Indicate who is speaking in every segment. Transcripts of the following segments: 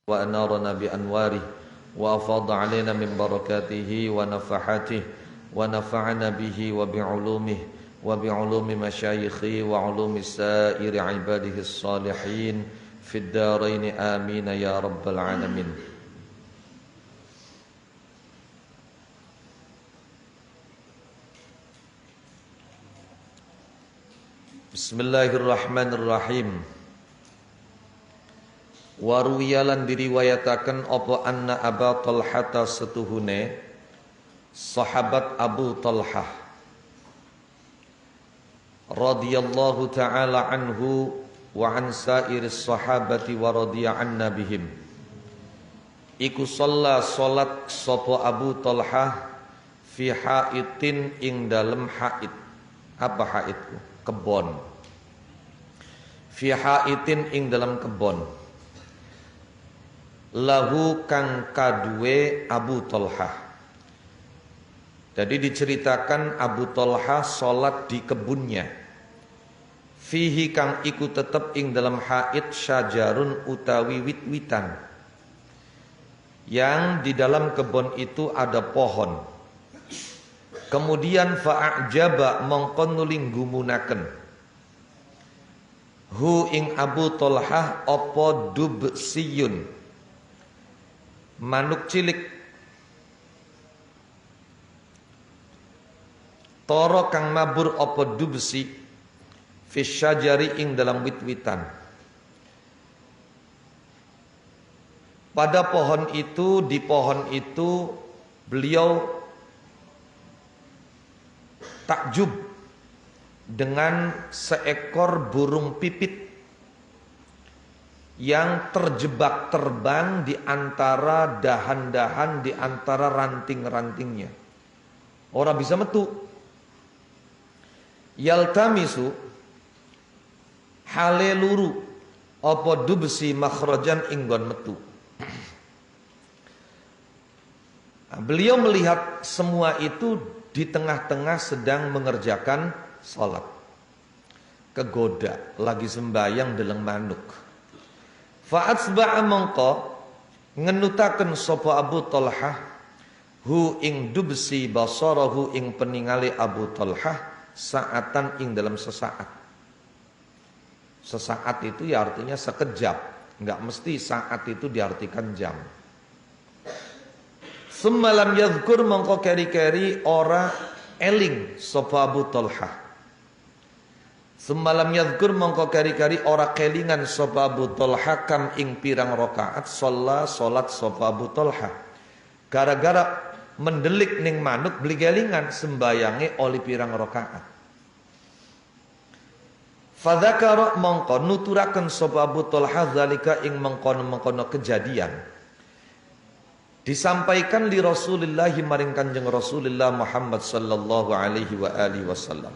Speaker 1: وأنارنا بأنواره وأفاض علينا من بركاته ونفحاته ونفعنا به وبعلومه وبعلوم مشايخه وعلوم سائر عباده الصالحين في الدارين آمين يا رب العالمين. Bismillahirrahmanirrahim. Waruyalan diriwayataken apa anna Aba Talhata setuhune sahabat Abu Talhah radhiyallahu ta'ala anhu wa an sairis sahabati wa radhiya anna bihim iku shalla salat sapa Abu Talhah fi haitin ing dalem haid. Apa haidku? Kebon. Fi haitin ing dalam kebon. Lahu kang kaduwe Abu Talhah. Jadi diceritakan Abu Talhah salat di kebunnya. Fihi kang iku tetep ing dalam haid syajarun utawi wit-witan. Yang di dalam kebun itu ada pohon. Kemudian fa'ajaba mongkon nuling gumunaken. Hu ing Abu Talhah apa dubsiyun. Manuk cilik toro kang mabur apa dubsi fisyajari ing dalam wit-witan. Pada pohon itu, di pohon itu beliau takjub dengan seekor burung pipit yang terjebak terbang di antara dahan-dahan, di antara ranting-rantingnya. Ora bisa metu. Yaltamisu hale luru apa dubsi makhrajan inggon metu. Beliau melihat semua itu di tengah-tengah sedang mengerjakan salat. Kegoda lagi sembayang deleng manuk. Fa'atsba'a mongko ngenutaken sapa Abu Talhah hu ing dubsi basarahu ing peningali Abu Talhah saatan ing dalam sesaat. Sesaat itu ya artinya sekejap, enggak mesti saat itu diartikan jam. Semalam yadhkur mongko keri-keri ora eling sapa Abu Talhah. Semalam yadhkur mongko kari-kari ora kelingan sapa Abu Talhah kam ing pirang rakaat salat sapa Abu Talhah. Gara-gara mendelik ning manuk beli kelingan sembayange oli pirang rakaat. Fadzakara mongko nuturaken sapa Abu Talhah zalika ing mengkono-mengkono kejadian. Disampaikan li Rasulillah maring Kanjeng Rasulullah Muhammad sallallahu alaihi wa alihi wasallam.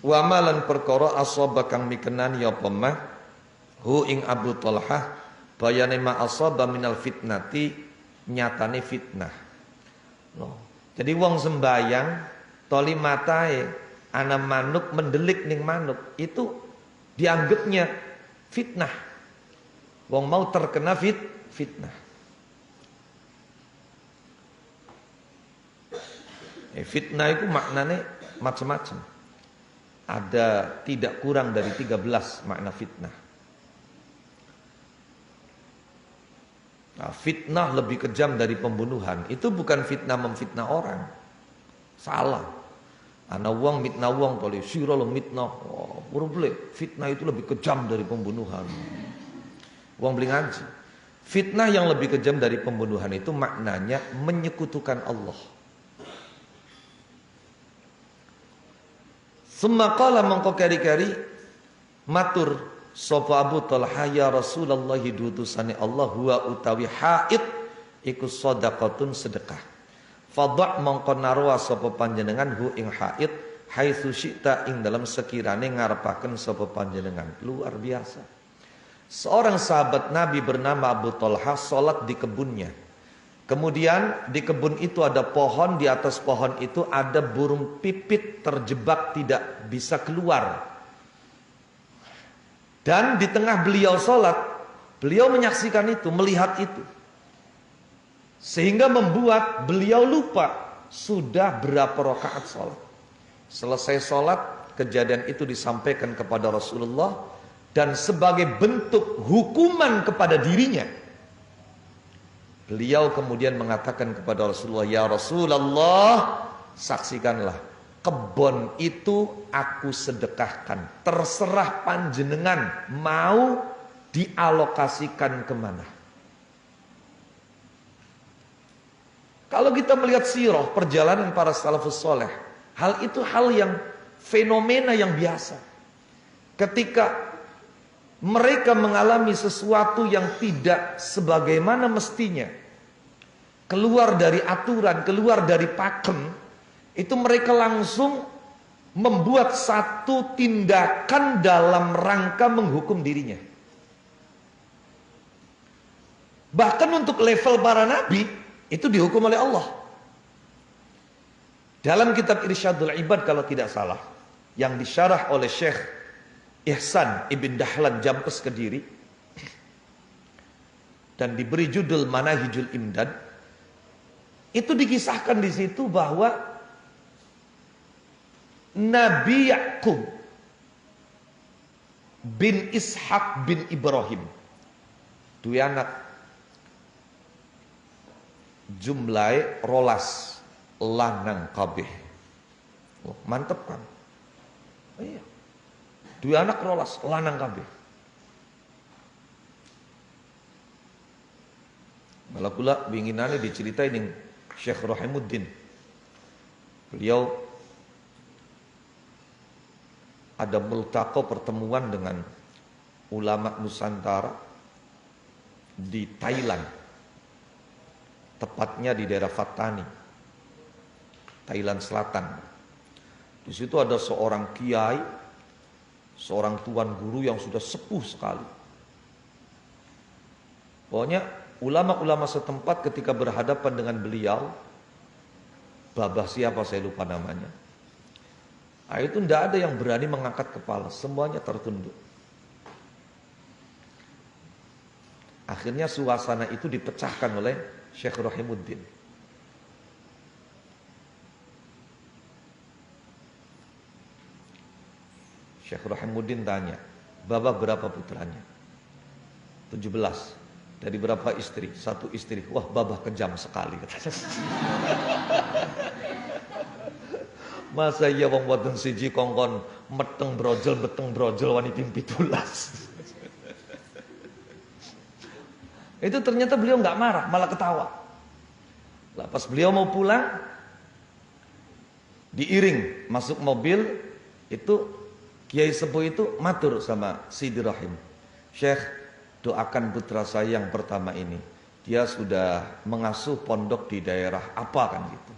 Speaker 1: Wa malan perkara asaba kang mikenan ya pemah hu ing Abu Talhah bayane ma asaba minal fitnati nyatane fitnah. No. Jadi wong sembayang toli matae ana manuk mendelik ning manuk itu dianggapnya fitnah. Wong mau terkena fitnah. Fitnah itu maknane macam-macam. Ada tidak kurang dari 13 makna fitnah. Nah, fitnah lebih kejam dari pembunuhan. Itu bukan fitnah memfitnah orang. Salah. Ana wong mitnah wong toli sira lo mitnah. Oh, boleh. Fitnah itu lebih kejam dari pembunuhan. Wong beli ngaji. Fitnah yang lebih kejam dari pembunuhan itu maknanya menyekutukan Allah. Semakala mongko kari-kari matur sapa Abu Talhah ya Rasulullah dutusane Allah huwa utawi haid iku shadaqatun sedekah. Fadha mongko narwa sapa panjenengan hu ing haid haitsu syi'ta ing dalam sekirane ngarepaken sapa panjenengan. Luar biasa. Seorang sahabat Nabi bernama Abu Talhah salat di kebunnya. Kemudian di kebun itu ada pohon, di atas pohon itu ada burung pipit terjebak tidak bisa keluar. Dan di tengah beliau sholat, Beliau menyaksikan itu, melihat itu. Sehingga membuat beliau lupa sudah berapa rakaat sholat. Selesai sholat, kejadian itu disampaikan kepada Rasulullah. Dan sebagai bentuk hukuman kepada dirinya, beliau kemudian mengatakan kepada Rasulullah, "Ya Rasulullah, saksikanlah, kebon itu aku sedekahkan. Terserah panjenengan mau dialokasikan kemana." Kalau kita melihat sirah perjalanan para salafus soleh, hal itu hal yang fenomena yang biasa. Ketika mereka mengalami sesuatu yang tidak sebagaimana mestinya, keluar dari aturan, keluar dari pakem, itu mereka langsung membuat satu tindakan dalam rangka menghukum dirinya. Bahkan untuk level para nabi, itu dihukum oleh Allah. Dalam kitab Irsyadul Ibad kalau tidak salah, yang disyarah oleh Syekh Ihsan Ibn Dahlan Jampes Kediri, dan diberi judul Manahijul Imdad, itu dikisahkan di situ bahwa Nabi Yakub bin Ishak bin Ibrahim, dua anak, jumlahe rolas, lanang kabeh. Oh, mantep kan? Oh, iya. Dua anak rolas, lanang kabeh. Malah pula binginane diceritain ning Syekh Rahimuddin. Beliau ada multaqa pertemuan dengan ulama Nusantara di Thailand. Tepatnya di daerah Fatani, Thailand Selatan. Di situ ada seorang kiai, seorang tuan guru yang sudah sepuh sekali. Pokoknya ulama-ulama setempat ketika berhadapan dengan beliau, babah siapa saya lupa namanya, itu tidak ada yang berani mengangkat kepala, semuanya tertunduk. Akhirnya suasana itu dipecahkan oleh Syekh Rahimuddin. Syekh Rahimuddin tanya, "Babah berapa putranya?" 17. Dari berapa istri? 1 istri. Wah, babah kejam sekali. Masa iya wong wadon siji kongkon meteng brojol wani ping 17. Itu ternyata beliau nggak marah, malah ketawa. Lah pas beliau mau pulang, diiring masuk mobil, itu Kiai Sepuh itu matur sama Sidi Rahim, "Syekh, doakan putra saya yang pertama ini. Dia sudah mengasuh pondok di daerah apa kan gitu.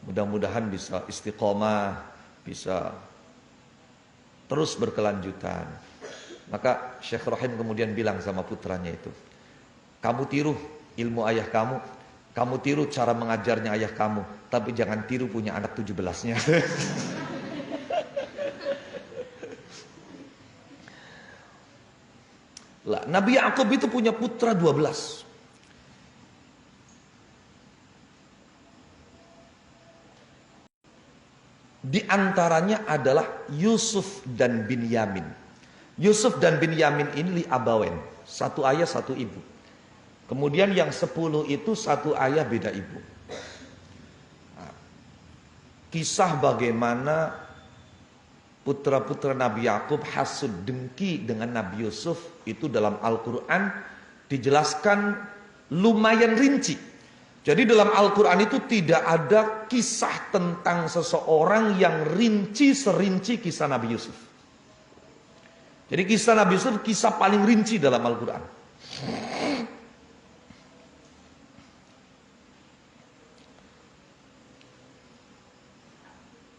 Speaker 1: Mudah-mudahan bisa istiqomah, bisa terus berkelanjutan." Maka Syekh Rahim kemudian bilang sama putranya itu, "Kamu tiru ilmu ayah kamu, kamu tiru cara mengajarnya ayah kamu, tapi jangan tiru punya anak 17-nya." Lah, Nabi Yakub itu punya putra 12. Di antaranya adalah Yusuf dan Binyamin. Yusuf dan Binyamin ini li abawen, satu ayah satu ibu. Kemudian yang 10 itu satu ayah beda ibu. Nah, kisah bagaimana putra-putra Nabi Yakub hasud dengki dengan Nabi Yusuf itu dalam Al-Quran dijelaskan lumayan rinci. Jadi dalam Al-Quran itu tidak ada kisah tentang seseorang yang rinci serinci kisah Nabi Yusuf. Jadi kisah Nabi Yusuf kisah paling rinci dalam Al-Quran.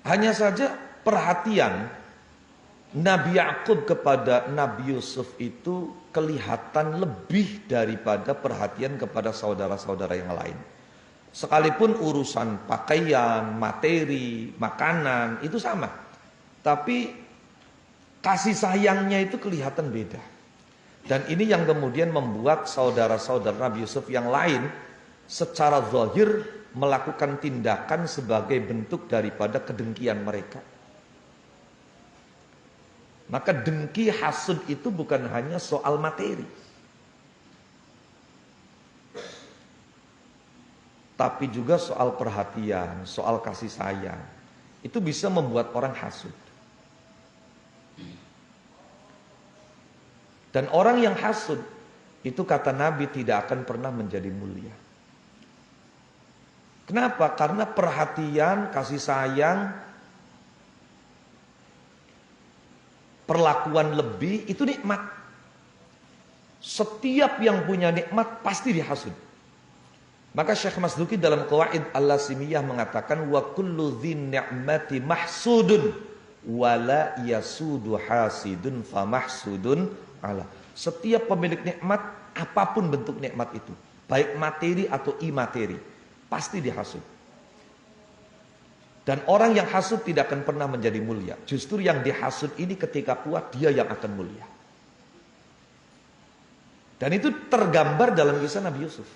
Speaker 1: Hanya saja perhatian Nabi Yakub kepada Nabi Yusuf itu kelihatan lebih daripada perhatian kepada saudara-saudara yang lain. Sekalipun urusan pakaian, materi, makanan itu sama, tapi kasih sayangnya itu kelihatan beda. Dan ini yang kemudian membuat saudara-saudara Nabi Yusuf yang lain secara zahir melakukan tindakan sebagai bentuk daripada kedengkian mereka. Maka dengki hasud itu bukan hanya soal materi, tapi juga soal perhatian, soal kasih sayang. Itu bisa membuat orang hasud. Dan orang yang hasud itu kata Nabi tidak akan pernah menjadi mulia. Kenapa? Karena perhatian, kasih sayang, perlakuan lebih itu nikmat. Setiap yang punya nikmat pasti dihasud. Maka Syekh Masduki dalam Qawaid Al-Lasimiyah mengatakan wa kullu dzin ni'mati mahsudun wala yasudu hasidun fa mahsudun ala. Setiap pemilik nikmat, apapun bentuk nikmat itu, baik materi atau imateri, pasti dihasud. Dan orang yang hasud tidak akan pernah menjadi mulia. Justru yang dihasud ini ketika kuat, dia yang akan mulia. Dan itu tergambar dalam kisah Nabi Yusuf.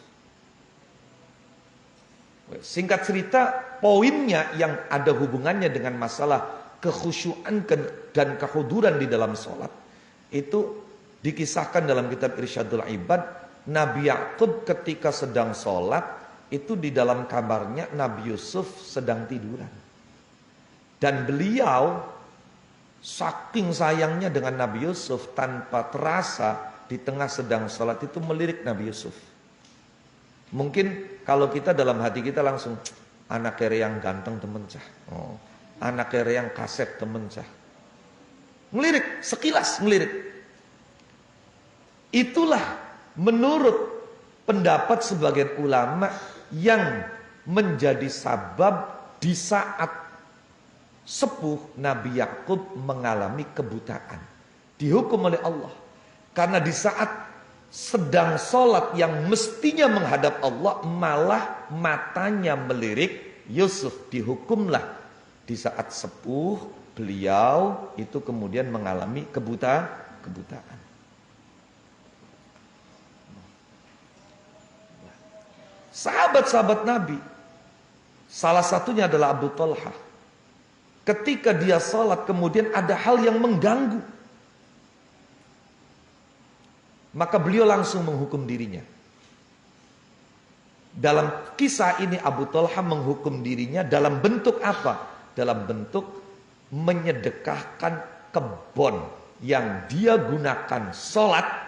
Speaker 1: Singkat cerita, poinnya yang ada hubungannya dengan masalah kekhusyuan dan kehuduran di dalam sholat, itu dikisahkan dalam kitab Irsyadul Ibad. Nabi Yakub ketika sedang sholat, itu di dalam kamarnya Nabi Yusuf sedang tiduran. Dan beliau saking sayangnya dengan Nabi Yusuf, tanpa terasa di tengah sedang sholat itu melirik Nabi Yusuf. Mungkin kalau kita dalam hati kita langsung, anak kere yang ganteng temen cah, anak kere yang kasep temen cah. Ngelirik, sekilas ngelirik. Itulah menurut pendapat sebagian ulama yang menjadi sabab di saat sepuh Nabi Yakub mengalami kebutaan, dihukum oleh Allah. Karena di saat sedang sholat yang mestinya menghadap Allah, malah matanya melirik Yusuf, dihukumlah. Di saat sepuh beliau itu kemudian mengalami kebutaan. Sahabat-sahabat Nabi, salah satunya adalah Abu Talha. Ketika dia sholat kemudian ada hal yang mengganggu, maka beliau langsung menghukum dirinya. Dalam kisah ini Abu Talha menghukum dirinya dalam bentuk apa? Dalam bentuk menyedekahkan kebun yang dia gunakan sholat,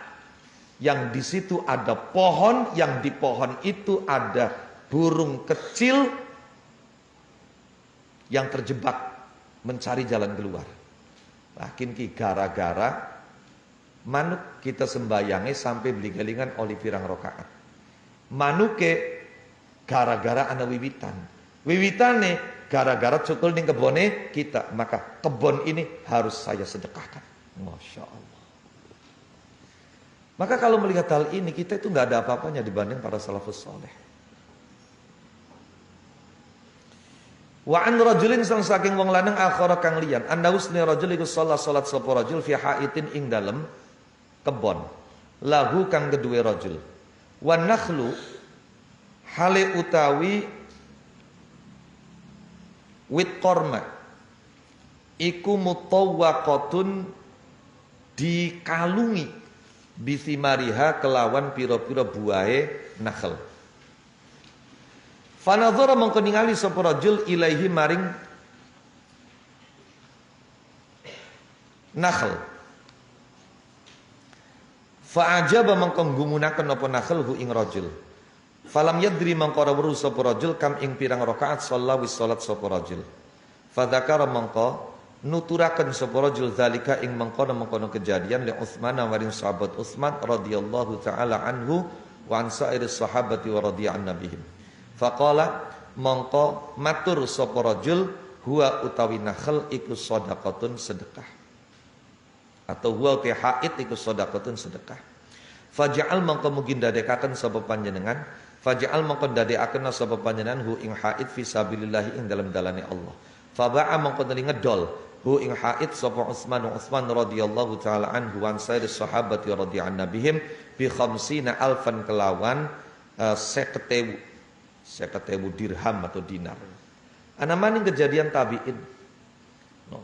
Speaker 1: yang di situ ada pohon, yang di pohon itu ada burung kecil yang terjebak mencari jalan keluar. Makin ki gara-gara manuk kita sembayangi sampai beli galingan oli pirang rokaat. Manuke gara-gara ana wiwitan. Wiwitane gara-gara cukul ning kebone kita, maka kebon ini harus saya sedekahkan. Masya Allah. Maka kalau melihat hal ini, kita itu nggak ada apa-apanya dibanding para salafus soleh. Wa an rajulin sang saking wong lanang akhara kang liyan, anna usni rajul iku salat sapa rajul fi haitin ing dalem kebon. Lahu kang kedue rajul. Wan nakhlu hale utawi wit korma iku mutawwaqatun dikalungi bisimariha kelawan pira-pira buahe nakhl. Fanadhara mongko ningali sapa rajul ilaihi maring nakhl. Fa ajaba mongko ngumunaken apa nakhl hu ing rajul. Falam yadri mongko ora weruh sapa rajul kam ing pirang rakaat shalah wis salat sapa rajul. Fadzakara mongko nuturaken sapa rajul zalika ing mengkono-mengkono kejadian li Utsman maring sahabat Utsman radhiyallahu taala anhu wa an sa'iris sahabati wa radhiya an nabihim. Faqala mongko matur sapa rajul huwa utawi nakhl iku shadaqatun sedekah. Atau huwa ke haid iku shadaqatun sedekah. Faja'al mongko mugi ndadekaken sapa panjenengan, faja'al mongko ndadekaken sapa panjenengan hu ing haid fi sabilillah ing dalam dalane Allah. Faba'a mongko teli ngedol hu ing haid sapa Utsman radhiyallahu taala anhu wan sayyid sahabati radhiyallahu nabihim bi khamsina alfan kelawan 50.000 dirham atau dinar. Ana maning kejadian tabiin. No.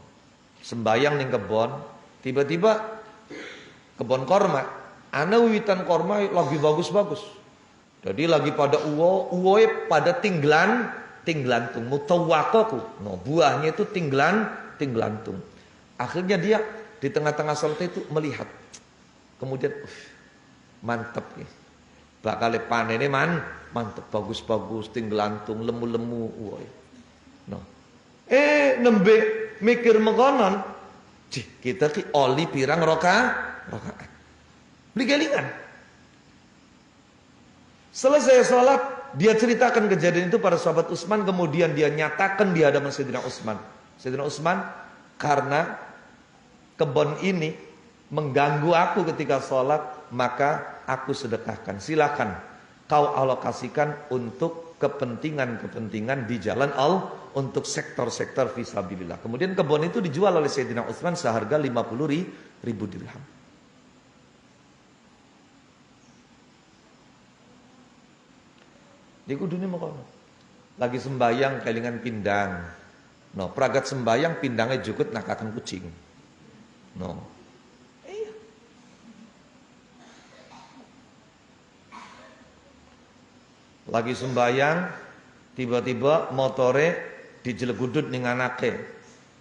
Speaker 1: Sembayang ning kebon, tiba-tiba kebon korma, ana wiwitan korma lagi bagus-bagus. Jadi lagi pada uwoe pada tinggelantung mutawaqaqu. No, buahnya itu tinggelantung. Akhirnya dia di tengah-tengah salat itu melihat. Kemudian mantep nih. Bakal panene mantep bagus-bagus tinggelantung lemu-lemu uwoe. No. Nembe mikir mengkonon, kita ki oli pirang rakaat. Beli kelingan. Selesai sholat, dia ceritakan kejadian itu pada sahabat Utsman, kemudian dia nyatakan di hadapan Sayyidina Utsman. Sayyidina Utsman, karena kebun ini mengganggu aku ketika sholat, maka aku sedekahkan. Silakan kau alokasikan untuk kepentingan-kepentingan di jalan Allah, untuk sektor-sektor fisabilillah. Kemudian kebun itu dijual oleh Sayyidina Utsman seharga 50.000 dirham. Di kudune makono. Lagi sembayang kelingan pindang. No, pragat sembayang pindangnya jukut nakakan kucing. No. Iya. Lagi sembayang tiba-tiba motore dijelegudut ning anake.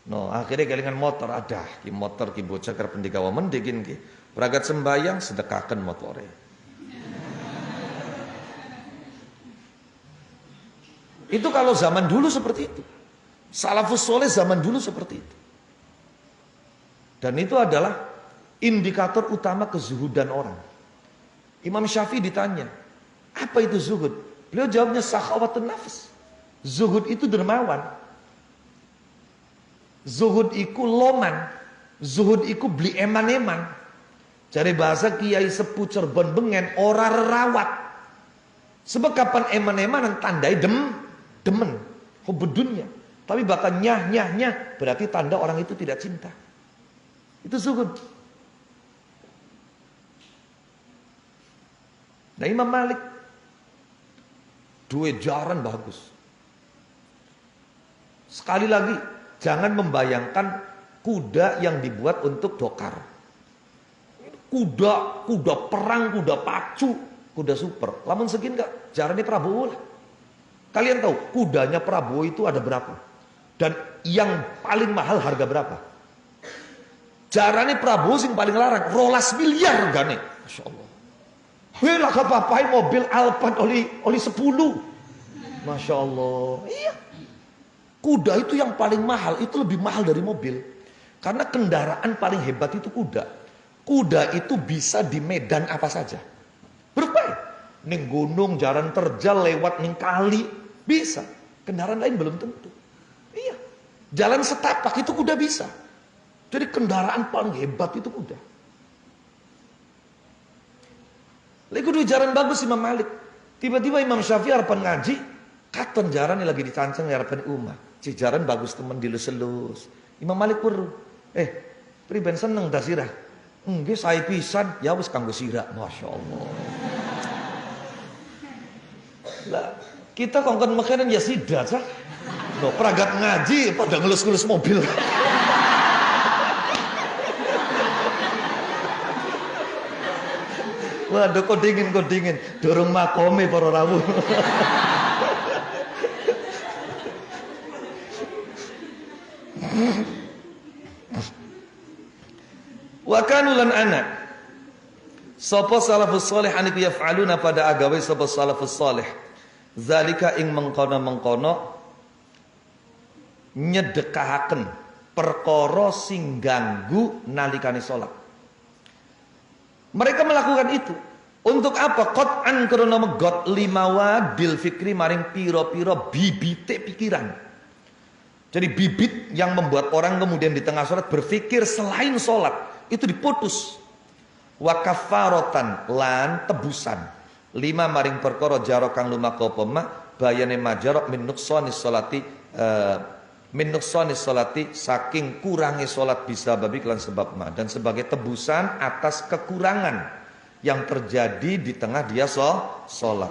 Speaker 1: No, akhirnya kelingan motor ada, ki motor ki bocah kerep pendigawa mendekin ki. Pragat sembayang sedekahkan motore. Itu kalau zaman dulu seperti itu. Salafus soleh zaman dulu seperti itu. Dan itu adalah indikator utama kezuhudan orang. Imam Syafi'i ditanya, apa itu zuhud? Beliau jawabnya sakhawatun nafs. Zuhud itu dermawan. Zuhud iku loman. Zuhud iku beli eman-eman. Cari bahasa Kiai Sepuh Cirebon Bengen, ora rawat. Sebab kapan eman-emanan tandai demen, hubudunnya. Tapi bakal nyah, berarti tanda orang itu tidak cinta. Itu zuhud. Nah Imam Malik, duit jaran bagus. Sekali lagi, jangan membayangkan kuda yang dibuat untuk dokar. Kuda perang, kuda pacu, kuda super. Lamun segini enggak, jarannya Prabowo lah. Kalian tahu kudanya Prabowo itu ada berapa? Dan yang paling mahal harga berapa? Jarane Prabowo sing paling larang 12 miliar gane. Masya Allah. Wih lah kepapai mobil Alphard oli 10. Masya Allah. Iya. Kuda itu yang paling mahal, itu lebih mahal dari mobil. Karena kendaraan paling hebat itu kuda. Kuda itu bisa di medan apa saja. Berupaya. Ning gunung, jalan terjal, lewat ning kali. Bisa. Kendaraan lain belum tentu. Iya. Jalan setapak itu kuda bisa. Jadi kendaraan paling hebat itu kuda. Lagi kudu jalan bagus Imam Malik. Tiba-tiba Imam Syafi'i harapan ngaji. Katon jaran lagi ditancang harapan umat. Jaran bagus temen dilus-elus. Imam Malik pur. Priben seneng dah sirah. Nggih saya pisan. Ya wis kanggo sirah. Masya Allah. Lah. Kita kongkon makanan ya sidat sah. No, peragat ngaji pada ngelus-ngelus mobil. Waduh kok dingin. Dorong makome para rawuh. Wa kanulan anak. Sapa salafus salih aniku yaf'aluna pada agawe sapa salafus salih. Zalika ing mengkono nyedekahaken perkara sing ganggu nalikane salat. Mereka melakukan itu untuk apa? Qat'an krana megot limawadil fikri maring pira-pira bibite pikiran. Jadi bibit yang membuat orang kemudian di tengah salat berpikir selain salat itu diputus. Wa kafaratan lan tebusan. 5 maring perkara jaro kang lumaku apa bayane majarok min nuqsanis salati min nuqsanis salati, saking kurangi salat bisa babi kelan sebab ma, dan sebagai tebusan atas kekurangan yang terjadi di tengah dia salat.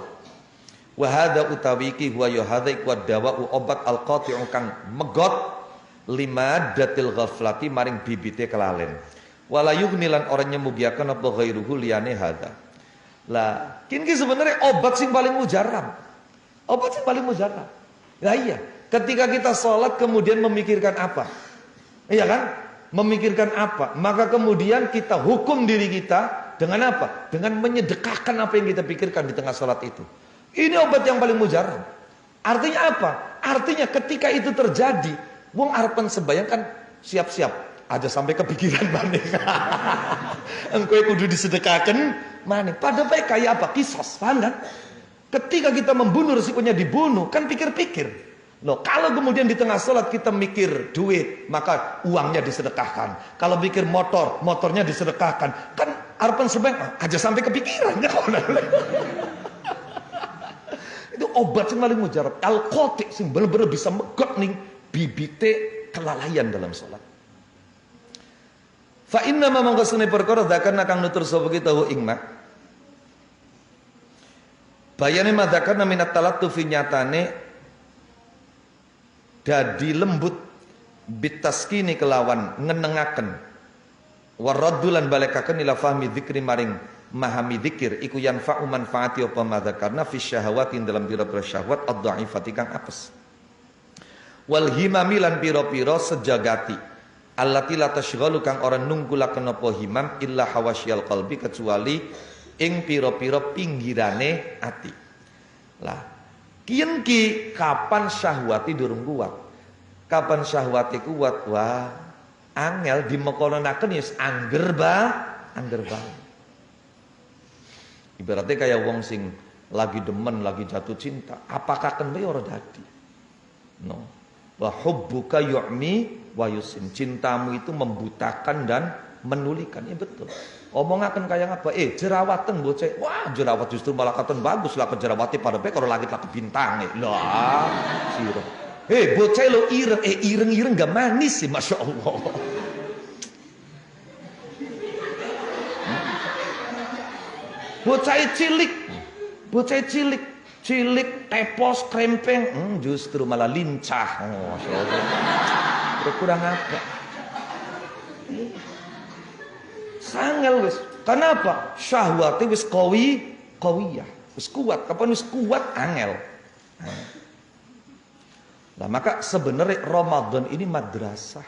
Speaker 1: Wa hadza utawi iki huwa ya hadza iku dawa'u obat al-qati'u kang megot lima datil ghaflati maring bibite kelalen. Wala yughnilan orang nyemugiaken apa ghairuhu liyane hadza. Lah, kini sebenarnya obat sing paling mujarab. Obat sing paling mujarab. Lah iya, ketika kita sholat kemudian memikirkan apa? Iya kan? Memikirkan apa? Maka kemudian kita hukum diri kita dengan apa? Dengan menyedekahkan apa yang kita pikirkan di tengah sholat itu. Ini obat yang paling mujarab. Artinya apa? Artinya ketika itu terjadi, wong arepan sembayang kan siap-siap aja sampai kepikiran maning. Engko kudu disedekahkan maning. Padahal kayak apa? Kisos, paham kan? Ketika kita membunuh resikonya dibunuh, kan pikir-pikir. Loh, kalau kemudian di tengah sholat kita mikir duit, maka uangnya disedekahkan. Kalau mikir motor, motornya disedekahkan. Kan arepan sembayang aja sampai kepikiran. Itu obat yang paling mujarab. Al-Qati sing bener-bener bisa megot ning bibite kelalaian dalam sholat. Fa inna ma mangkasune perkara zakarna kang nutur sapa kita ing mak. Bayane madzakarna minat talattufi nyatane dadi lembut bitaskini kelawan ngenengaken waraddulan balekaken ila fahmi dzikri maring mahami dzikir iku yanfa'u manfaati apa madzakarna fi syahawati dalam pira-pira syahwat ad-dhaifati kang apes wal himami lan pira-pira sejagati allati la tashghalu kang ora nunggulaken apa himam illa hawasyal qalbi kecuali ing pira-pira pinggirane ati. Lah, kiyen ki kapan syahwati durung kuat? Kapan syahwati kuat? Wah, angel dimekononaken wis angger banget. Ibaratnya kayak wong sing lagi demen, lagi jatuh cinta, apakah kan bae ora dadi? No. Wa hubbuka yu'mi wa yusin. Cintamu itu membutakan dan menulikan. Ya betul. Omongaken kayak apa? Jerawatan bocah. Wah, jerawat justru malah katon bagus lah ke jerawate pada pe karo langit lah ke bintang. Lah, sira. Bocah lo ireng, ireng-ireng gak manis sih, Masya Allah. Bocah cilik, tepos, krempeng, justru malah lincah. Masya Allah. Kurang apa? Sangel wis. Kenapa? Syahwate wis qawiyah. Wis kuat. Kapan wis kuat angel. Nah, maka sebenarnya Ramadan ini madrasah.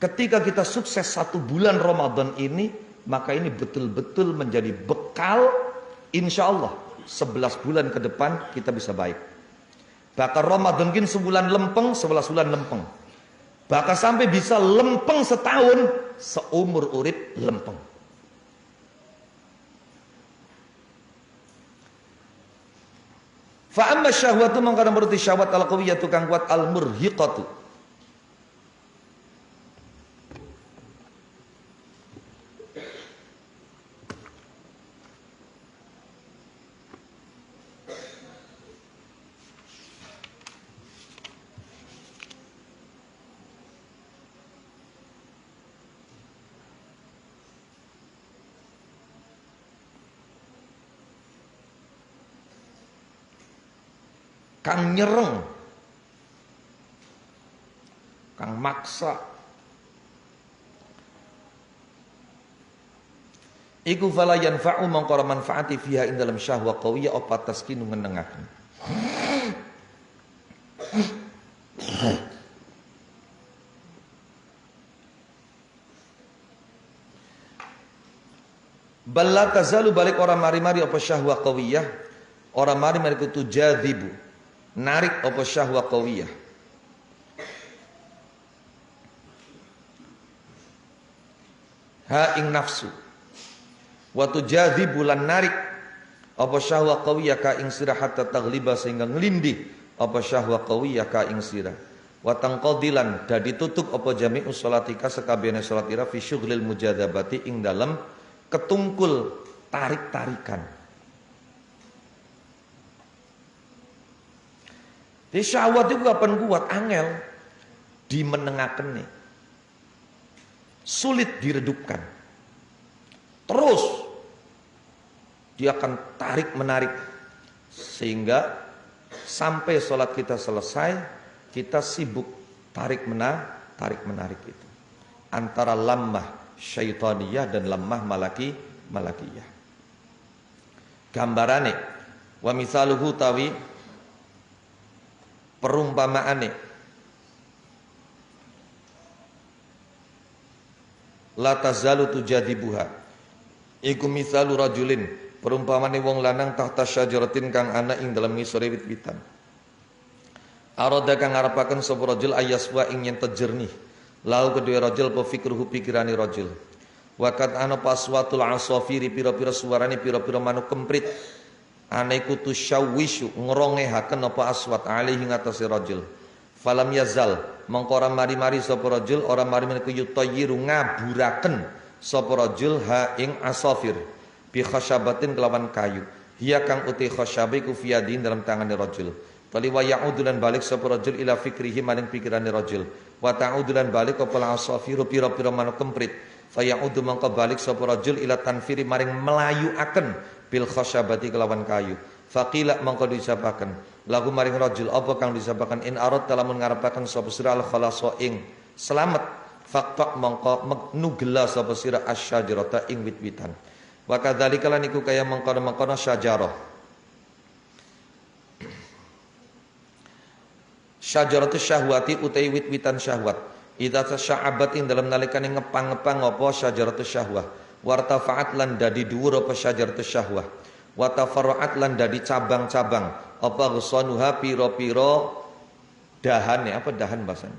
Speaker 1: Ketika kita sukses 1 bulan Ramadan ini, maka ini betul-betul menjadi bekal insya Allah 11 bulan ke depan kita bisa baik. Bahkan Ramadan ini sebulan lempeng, 11 bulan lempeng. Bahkan sampai bisa lempeng setahun, seumur urip lempeng. Fa amma syahwatu mangkana berarti syahwat al-qawiyatu kang kuat al-murhiqatu. Kang nyereng, kang maksa, iku fala yanfa'u mangkara manfaati fiha ing dalam syahwa qawiyah apa taskinu ngenengaken. Balla tazalu balik orang mari-mari apa syahwa qawiyah, orang mari-mari kutu jadzibu. Narik apa syahwa qawiyah. Ha ing nafsu. Wa tujadzibu lan narik apa syahwa qawiyah ka ing sirah hatta tagliba sehingga ngelindih apa syahwa qawiyah ka ing sirah. Wa tanqadilan dadi tutup apa jami'us salatika sakabehane salat ira fi syughlil mujadzabati ing dalam ketungkul tarik-tarikan. Jadi syahwat itu kapan kuat? Angel. dimenengaken nih. Sulit diredupkan. Terus dia akan tarik menarik sehingga sampai sholat kita selesai kita sibuk tarik menarik itu antara lammah syaitaniyah dan lammah malakiyah. Gambarane wa misaluhu tawi perumpamaane la tazalu tujadibuha iku misalu rajulin perumpamane wong lanang tahta syajaratin kang ana ing dalam ngisore wit-witan arada kang ngarepaken sapa rajul ayaswa ing yen jernih lau kedua rajul apa fikruhu pikirane rajul wakat ana paswatul asafiri pira-pira suarane pira-pira manuk kemprit ane kutu syawishu ngerongehaken apa aswat alaihi ngatasi rajul falam yazal mongko ora mari-mari sapa rajul ora mari-mari yutayyiru ngaburaken sapa rajul ha ing asafir bi khasyabatin kelawan kayu hiya kang uti khasyabe ku fiadin dalam tangane rajul tali wa yaudulan balik sapa rajul ila fikrihi maring pikirane rajul wa ta'udulan balik apa asafiru pira-pira manuk kemprit fa yaudu mongko balik sapa rajul ila tanfiri maring melayuaken bil khasyabati kelawan kayu faqila mongko disapaken lagu maring rajul apa kang disapaken in arad lamun ngarepaken sapa sira al khalasa ing selamat faqta mongko nugela sapa sira asyajarata ing wit-witan wa kadzalika lan iku kaya mengkono-mengkono syajarah syajaratus syahwati utai wit-witan syahwat idza tasya'abat ing dalam nalikane ngepang-ngepang apa syajaratus syahwah wartafa'at lan dadi dhuwur apa syajaratus syahwah wa tafarra'at lan dadi cabang-cabang apa ghusanuha pira-pira dahane apa dahan bahasanya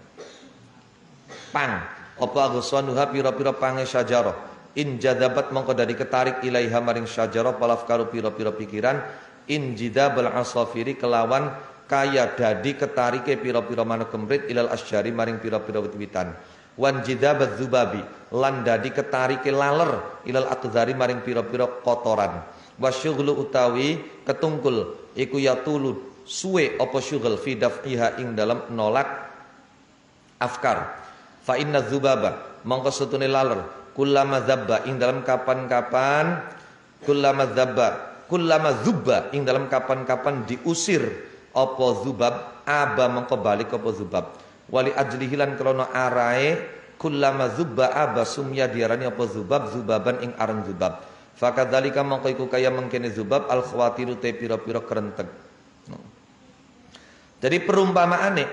Speaker 1: pang apa ghusanuha pira-pira pange syajarah in jadabat mongko dadi ketarik ilaiha maring syajarah palafkaru pira-pira pikiran in jidabal asafiri kelawan kaya dadi ketarike pira-pira manuk kemprit ilal asyari maring pira-pira wit-witan wan jidabat zubabi lan dadi ketarike laler ilal akdzari maring pira-pira kotoran wasyughlu utawi ketungkul iku yatulu suwe apa syughul fi daf'iha ing dalam nolak afkar fa inna zubaba mongko setune laler kullama zabba ing dalam kapan-kapan kullama zubba ing dalam kapan-kapan diusir apa zubab aba mongko balik apa zubab wali ajlihi lan krana arae kullama zubba aba sumya diarani apa zubab zubaban ing aran zubab fakadzalika mongko iku kaya mengkene zubab al khawatiru te pira-pira krenteg jadi perumpamaane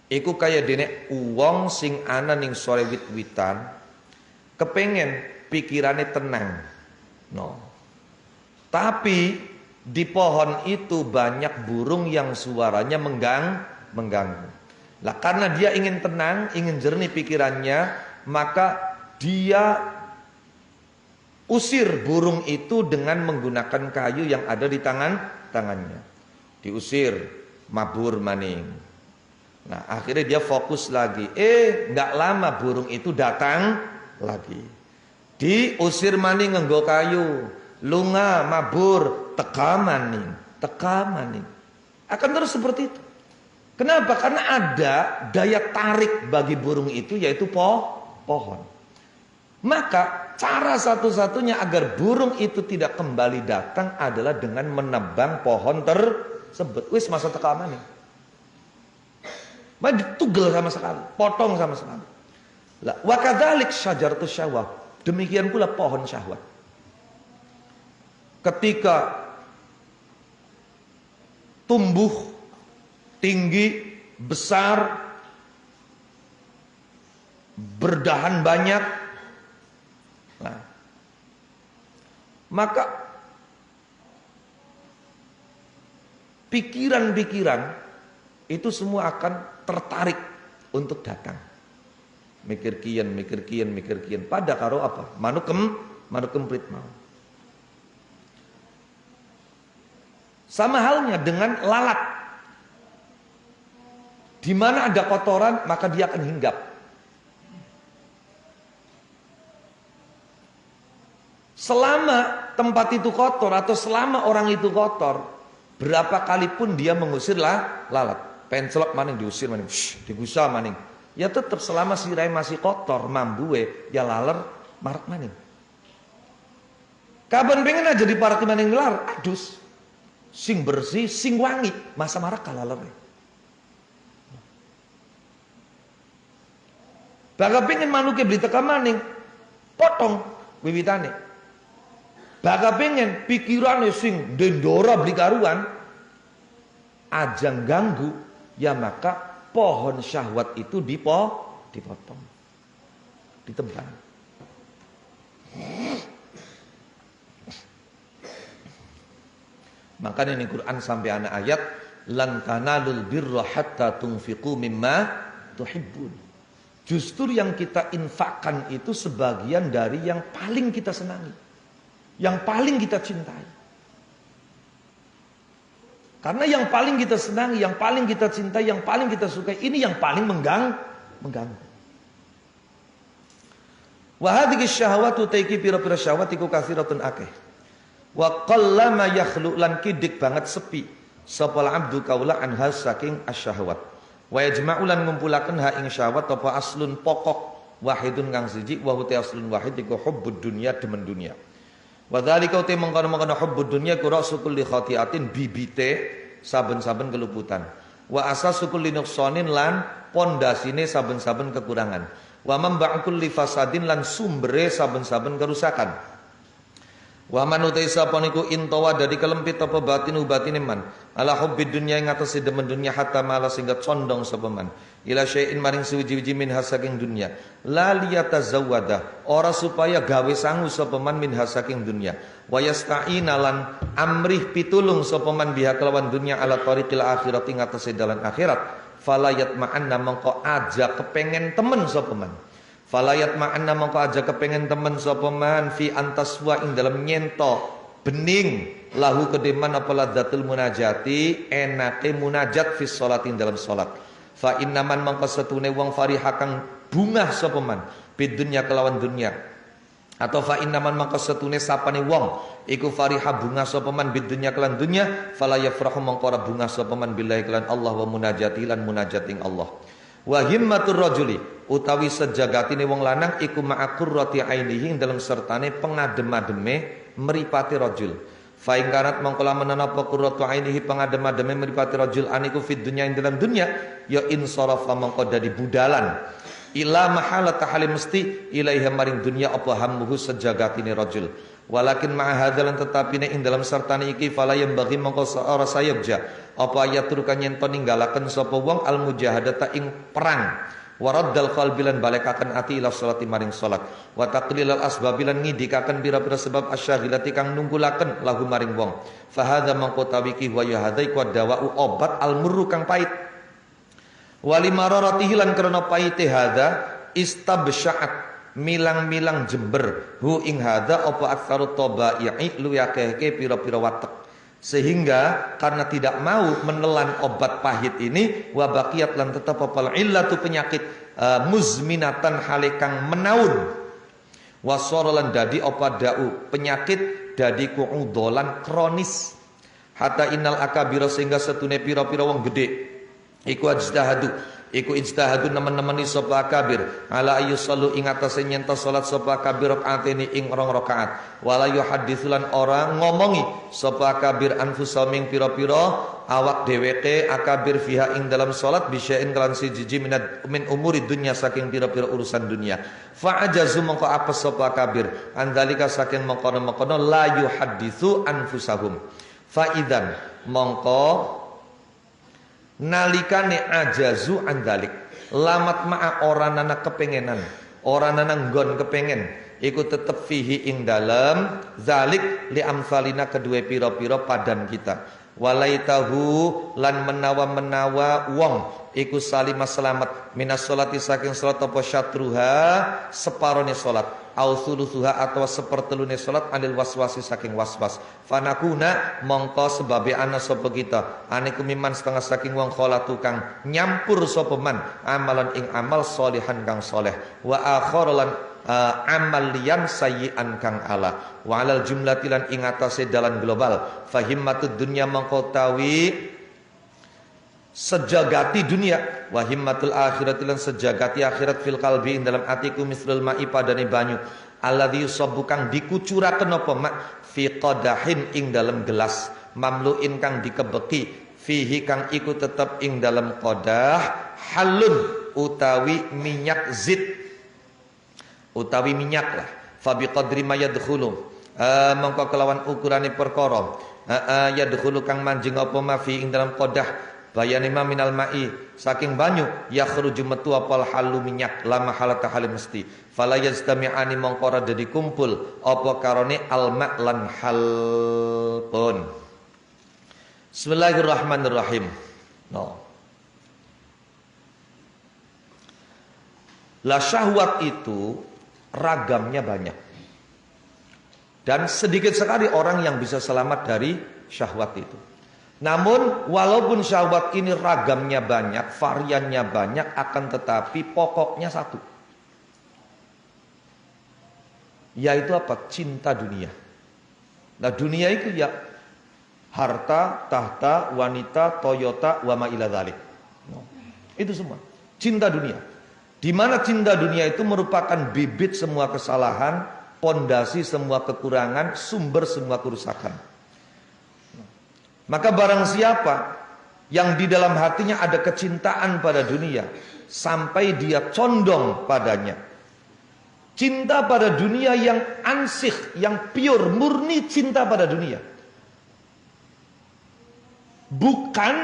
Speaker 1: iku kaya dene wong sing ana ning sore wit-witan kepengen pikirane tenang tapi di pohon itu banyak burung yang suaranya mengganggu. Lah karena dia ingin tenang, ingin jernih pikirannya, maka dia usir burung itu dengan menggunakan kayu yang ada di tangannya. Diusir, mabur maning. Nah, akhirnya dia fokus lagi. Enggak lama burung itu datang lagi. Diusir maning nganggo kayu. Lunga, mabur, teka maning. Akan terus seperti itu. Kenapa? Karena ada daya tarik bagi burung itu yaitu pohon. Maka cara satu-satunya agar burung itu tidak kembali datang adalah dengan menebang pohon tersebut. Wis masa teka maning. Maka ditugel sama sekali, potong sama sekali. Wa kadzalik syajaratus syahwat. Demikian pula pohon syahwat. Ketika tumbuh tinggi, besar, berdahan banyak, nah, maka pikiran-pikiran itu semua akan tertarik untuk datang. Mikir kian. Pada karo apa? Manuk kemprit mau. Sama halnya dengan lalat. Di mana ada kotoran, maka dia akan hinggap. Selama tempat itu kotor atau selama orang itu kotor, berapa kali pun dia mengusir lalat. Pencelok maning diusir maning, digusa maning. Ya tetap selama sirai masih kotor, mambuwe, ya laler marak maning. Kapan pengen aja di parak maning laler, adus. Sing bersih, sing wangi, masa marak kalaler. Bakal pengen manuke beli teka maning, potong wiwitane. Bakal pengen pikirane sing dendora beli karuan, ajang ganggu, ya maka pohon syahwat itu dipotong, ditebang. Makanya ini Quran sampai anak ayat lan tanalul birra hatta tunfiqu mimma tuhibbun. Justru yang kita infakkan itu sebagian dari yang paling kita senangi, yang paling kita cintai. Karena yang paling kita senangi, yang paling kita cintai, yang paling kita sukai, ini yang paling mengganggu. Wa hadhihi syahwatu taiki pira-pira syahwat iku katsiratun akeh. Wa qallama yakhlu lan kidik banget sepi sapa abdu kaula anha saking asyahwat. Wa yajma'u lan ngumpulaken ha ing syahwat apa aslun pokok wahidun kang siji wa huwa aslun wahid iku hubbud dunya demen dunya. Wa dzalika uti mengkono-mengkono hubbud dunya qura'su kulli khati'atin bibite saben-saben keluputan. Wa asasu kulli nuqsanin lan pondasine saben-saben kekurangan. Wa mamba'u kulli fasadin lan sumbere saben-saben kerusakan. Wa man utai sapa niku intawa dari kelempit apa batinu batine man ala hubbid dunya ing atase demen dunya hatta mala sehingga condong sapa man ila syai'in maring suwiji-wiji min hasaking dunya la liyatazawwada ora supaya gawe sangu sapa man min hasaking dunya wa yasta'ina lan amrih pitulung sapa man biha kelawan dunya ala tariqil akhirat ing atase dalan akhirat falayat ma'anna mengko aja kepengen temen sapa man. Falayat ma'anna mongko aja kepengen temen sapa man fi antaswa ing dalam nyento bening lahu kedeman apa ladzatul munajati enake munajat fi sholatin dalam salat. Fa innaman mongko setune wong fariha kang bungah sapa man bid dunya kelawan dunya. Atau fa innaman mongko setune sapane wong iku fariha bungah sapa man bid dunya kelawan dunya fala yafrahu mongko ora bungah sapa man billahi kelan Allah wa munajati lan munajating Allah. Wa himmatur rajuli utawi sejagatine wong lanang iku ma'aqurrati ainihi dalam sertane pengadem-ademe mripate rajul. Fa ing kanat mongko lamun ana apa qurratu ainihi pengadem-ademe mripate rajul aniku fid dunya ing dalam dunya ya insarafa mongko dadi budalan ila mahalat halim mesti ilaiha maring dunya apa hammuhu sejagatine rajul. Walakin ma'ahadalan tetapi ing dalam sertane iki fala yang bagi mongko ora sayabja apa ayat turukan yen ninggalaken sapa wong al mujahadata ing perang waraddal qalbilan balekaken ati ila salati maring salat wa taqlilal asbabilan ngidikaken pira-pira sebab asyghilati kang nunggulaken lahu maring wong fa hadza mongko tawiki wa ya hadzai ku dawa'u obat al murru kang pait walimararatihi lan krana paite hadza istabsya'at milang-milang jember hu ing hadza apa aktsaru tabai'i lu yakeke pira-pira watek sehingga karena tidak mau menelan obat pahit ini wa baqiyat lan tetap apa illatu penyakit muzminatan halekang menaun wasaralan dadi apa da'u penyakit dadi kuudolan kronis hatta innal akabira sehingga setune pira-pira wong gede iku ijtihadu nemen-nemeni sapa akabir ala ayyusallu ing atase nyenta salat sapa akabir rakaatene ing rong rakaat wala yuhadditsulan ora ngomongi sapa akabir anfusahum ing pira-pira awak dheweke akabir fiha ing dalam salat bisya'in kelan siji min umuri dunya saking pira-pira urusan dunia fa ajazu mongko apes sapa akabir andalika saking mengkono-mengkono la yuhadditsu anfusahum fa idzan mongko nalikane ajazu andalik lamat ma'a orang nana kepengenan orang nana nggon kepengen iku tetep fihi ing dalem zalik li amsalina kedua piro-piro padan kita walaitahu lan menawa wong iku salimah selamat minas sholati saking salat apa syatruha separone salat au thuluthuha atau sepertelune salat anil waswasi saking waswas fanakuna mongko sebabe ana sapa kita aniku miman setengah saking wong khala tukang nyampur sapa man amalan ing amal sholihan kang soleh wa akharan amal liyan sayyi'an kang ala wa alal jumlati lan ing atase dalan global fahimmatud dunya mongko tawi sejagati dunia, wa himmatul akhirati lan sejagati akhirat fil qalbi ing dalam atiku misrul ma'i padane banyu alladzi yusabbu kang dikucuraken apa mak fi qadahin ing dalam gelas mamluin kang dikebeki fihi kang iku tetep ing dalam qadah halun utawi minyak zit utawi minyak lah fa bi qadri ma yadkhulu mongko kelawan ukurane perkara yadkhulu kang manjing apa ma fi ing dalam qadah bayane ma minal ma'i saking banyu yakhruju metu apal halu minyak la mahalata halim mesti fala yastami'ani mongko ora dadi kumpul apa karone al ma' lan hal pun. Bismillahirrahmanirrahim. La syahwat itu ragamnya banyak. Dan sedikit sekali orang yang bisa selamat dari syahwat itu. Namun walaupun syahwat ini ragamnya banyak, variannya banyak, akan tetapi pokoknya satu. Yaitu apa? Cinta dunia. Nah dunia itu ya harta, tahta, wanita, Toyota, wa ma ila dzalik. Itu semua. Cinta dunia. Di mana cinta dunia itu merupakan bibit semua kesalahan, pondasi semua kekurangan, sumber semua kerusakan. Maka barang siapa yang di dalam hatinya ada kecintaan pada dunia sampai dia condong padanya. Cinta pada dunia yang ansih, yang pure, murni cinta pada dunia. Bukan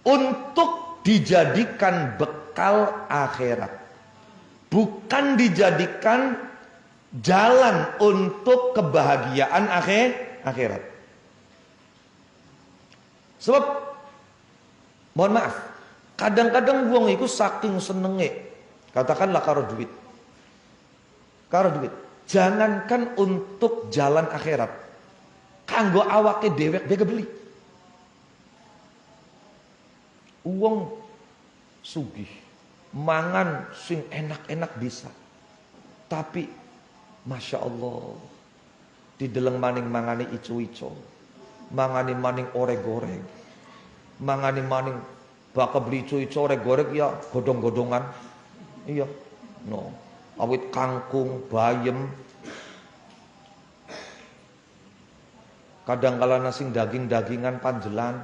Speaker 1: untuk dijadikan bekal akhirat. Bukan dijadikan jalan untuk kebahagiaan akhirat. Sebab mohon maaf, kadang-kadang wong iku saking senenge, katakanlah karo duit. Karo duit. Jangankan untuk jalan akhirat. Kanggo awake dhewek dhewe beli. Wong sugih, mangan sing enak-enak bisa. Tapi Masya Allah, di deleng maning mangane ico-ico. Mangani maning orek-goreng, mangani maning bakal beli ico-ico orek-goreng ya godong-godongan, iya, no, awit kangkung, bayem, kadang kala nasi daging-dagingan panjelan,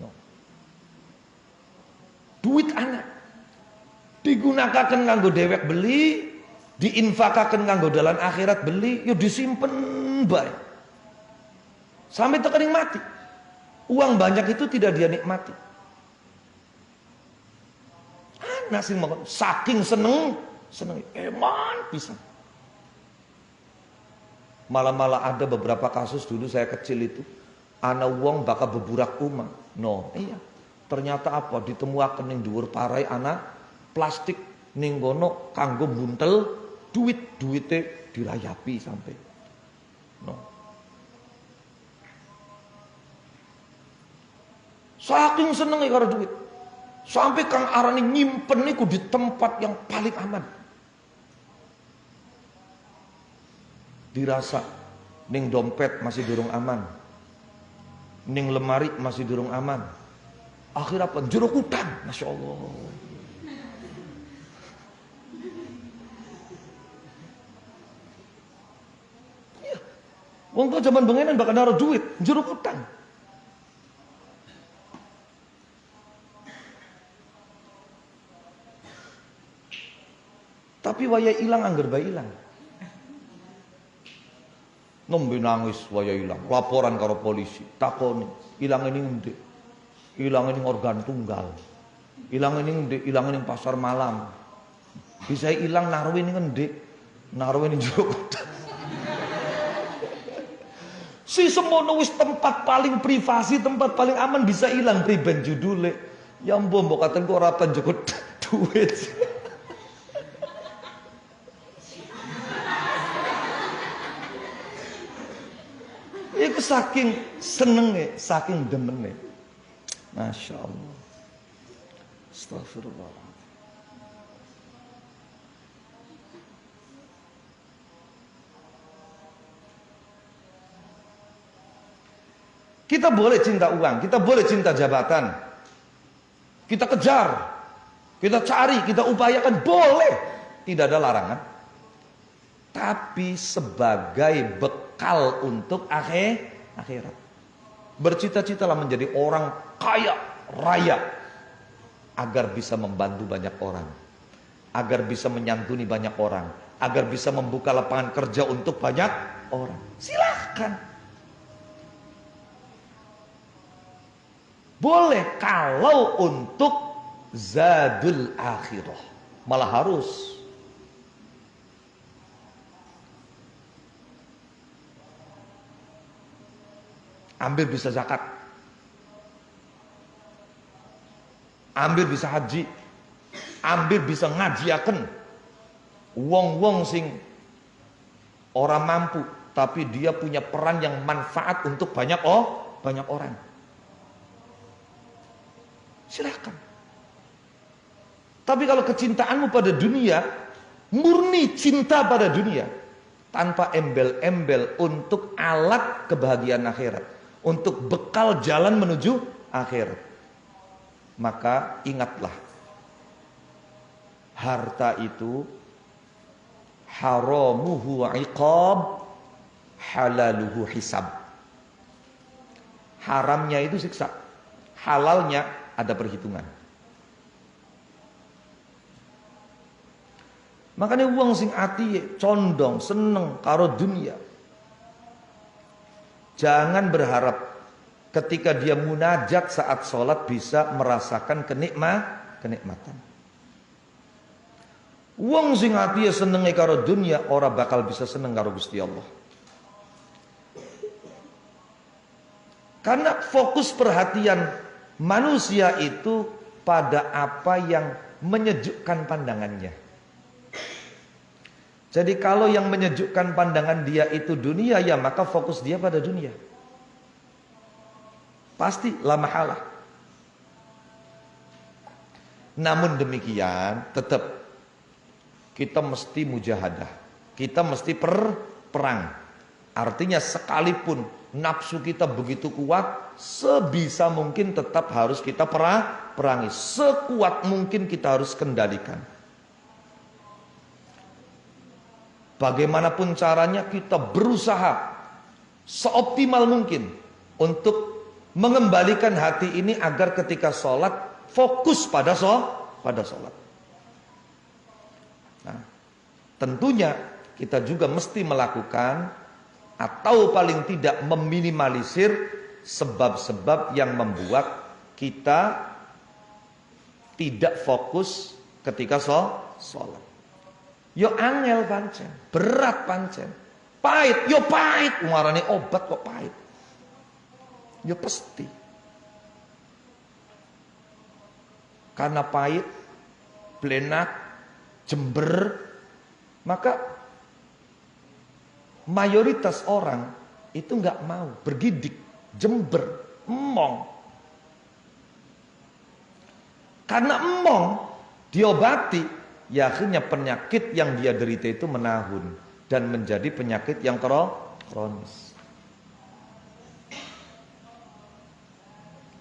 Speaker 1: no. Duit anak digunakan nganggo dewek beli, diinfakaken nganggo dalan akhirat beli, yo disimpen bae. Sampai terkering mati. Uang banyak itu tidak dia nikmati. Anak sing saking seneng eman bisa. Malah ada beberapa kasus dulu saya kecil itu, ana wong bakal beburak umah. No, iya. Ternyata apa? Ditemuaken ning dhuwur parai ana plastik ning kono kanggo buntel duite dirayapi sampai. No. Saking senengnya karo duit. Sampai kang arani nyimpen niku di tempat yang paling aman. Dirasa ning dompet masih durung aman. Ning lemari masih durung aman. Akhir apa? Jero utang, Masya Allah. Ya. Wong kok zaman bengenan bakal naruh duit, jero utang. Tapi waya ilang angger bae ilang. Nembe nangis waya ilang, laporan karo polisi, takoni, ilang ini ngendi? Ilang ini organ tunggal. Ilang ini ngendi? Ilang ini pasar malam. Bisa ilang naruh ini ngendi? Naruh ini jero kotak. Si semono wis tempat paling privasi, tempat paling aman bisa ilang priben judule. Ya mbok katen kok ora penjukut duit. Itu saking senenge, saking demene. Masya Allah. Astagfirullah. Kita boleh cinta uang, kita boleh cinta jabatan. Kita kejar, kita cari, kita upayakan, boleh. Tidak ada larangan. Tapi sebagai bekal untuk akhirat. Bercita-citalah menjadi orang kaya, raya. Agar bisa membantu banyak orang. Agar bisa menyantuni banyak orang. Agar bisa membuka lapangan kerja untuk banyak orang. Silahkan. Boleh kalau untuk zadul akhirah. Malah harus. Ambil bisa zakat. Ambil bisa haji. Ambil bisa ngajiaken. Wong-wong sing orang mampu. Tapi dia punya peran yang manfaat untuk banyak orang. Silahkan. Tapi kalau kecintaanmu pada dunia, murni cinta pada dunia, tanpa embel-embel untuk alat kebahagiaan akhirat, untuk bekal jalan menuju akhirat, maka ingatlah, harta itu haramuhu iqab, halaluhu hisab. Haramnya itu siksa, halalnya ada perhitungan. Makanya wong sing ati condong seneng karo dunia, jangan berharap ketika dia munajat saat sholat bisa merasakan kenikmatan. Wong sing ati senenge karo dunia, ora bakal bisa seneng karo Gusti Allah. Karena fokus perhatian manusia itu pada apa yang menyejukkan pandangannya. Jadi kalau yang menyejukkan pandangan dia itu dunia, ya maka fokus dia pada dunia. Pasti la mahalah. Namun demikian tetap kita mesti mujahadah. Kita mesti perang. Artinya sekalipun nafsu kita begitu kuat, sebisa mungkin tetap harus kita perangi. Sekuat mungkin kita harus kendalikan. Bagaimanapun caranya kita berusaha seoptimal mungkin untuk mengembalikan hati ini agar ketika sholat fokus pada sholat. Nah, tentunya kita juga mesti melakukan atau paling tidak meminimalisir sebab-sebab yang membuat kita tidak fokus ketika sholat. Yo angel pancen, berat pancen, pahit, yo pahit, ngarani obat kok pahit. Yo pasti. Karena pahit, blenak, jember, maka mayoritas orang itu nggak mau bergidik, jember, emong. Karena emong diobati, ya akhirnya penyakit yang dia derita itu menahun dan menjadi penyakit yang kronis.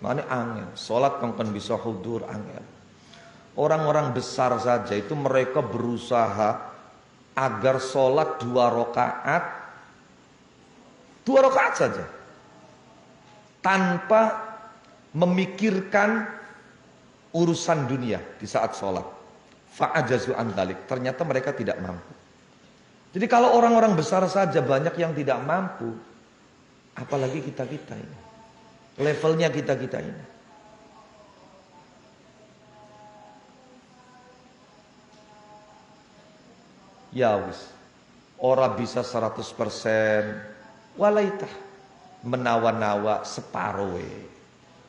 Speaker 1: Makanya angel, sholat kongkon bisa hudur angel. Orang-orang besar saja itu mereka berusaha agar sholat 2 rakaat saja, tanpa memikirkan urusan dunia di saat sholat. Fa'ajazu an dzalik. Ternyata mereka tidak mampu. Jadi kalau orang-orang besar saja banyak yang tidak mampu, apalagi kita-kita ini. Levelnya kita-kita ini. Ya wis. Ora bisa 100%. Walaitah. Menawa-nawa separuhe.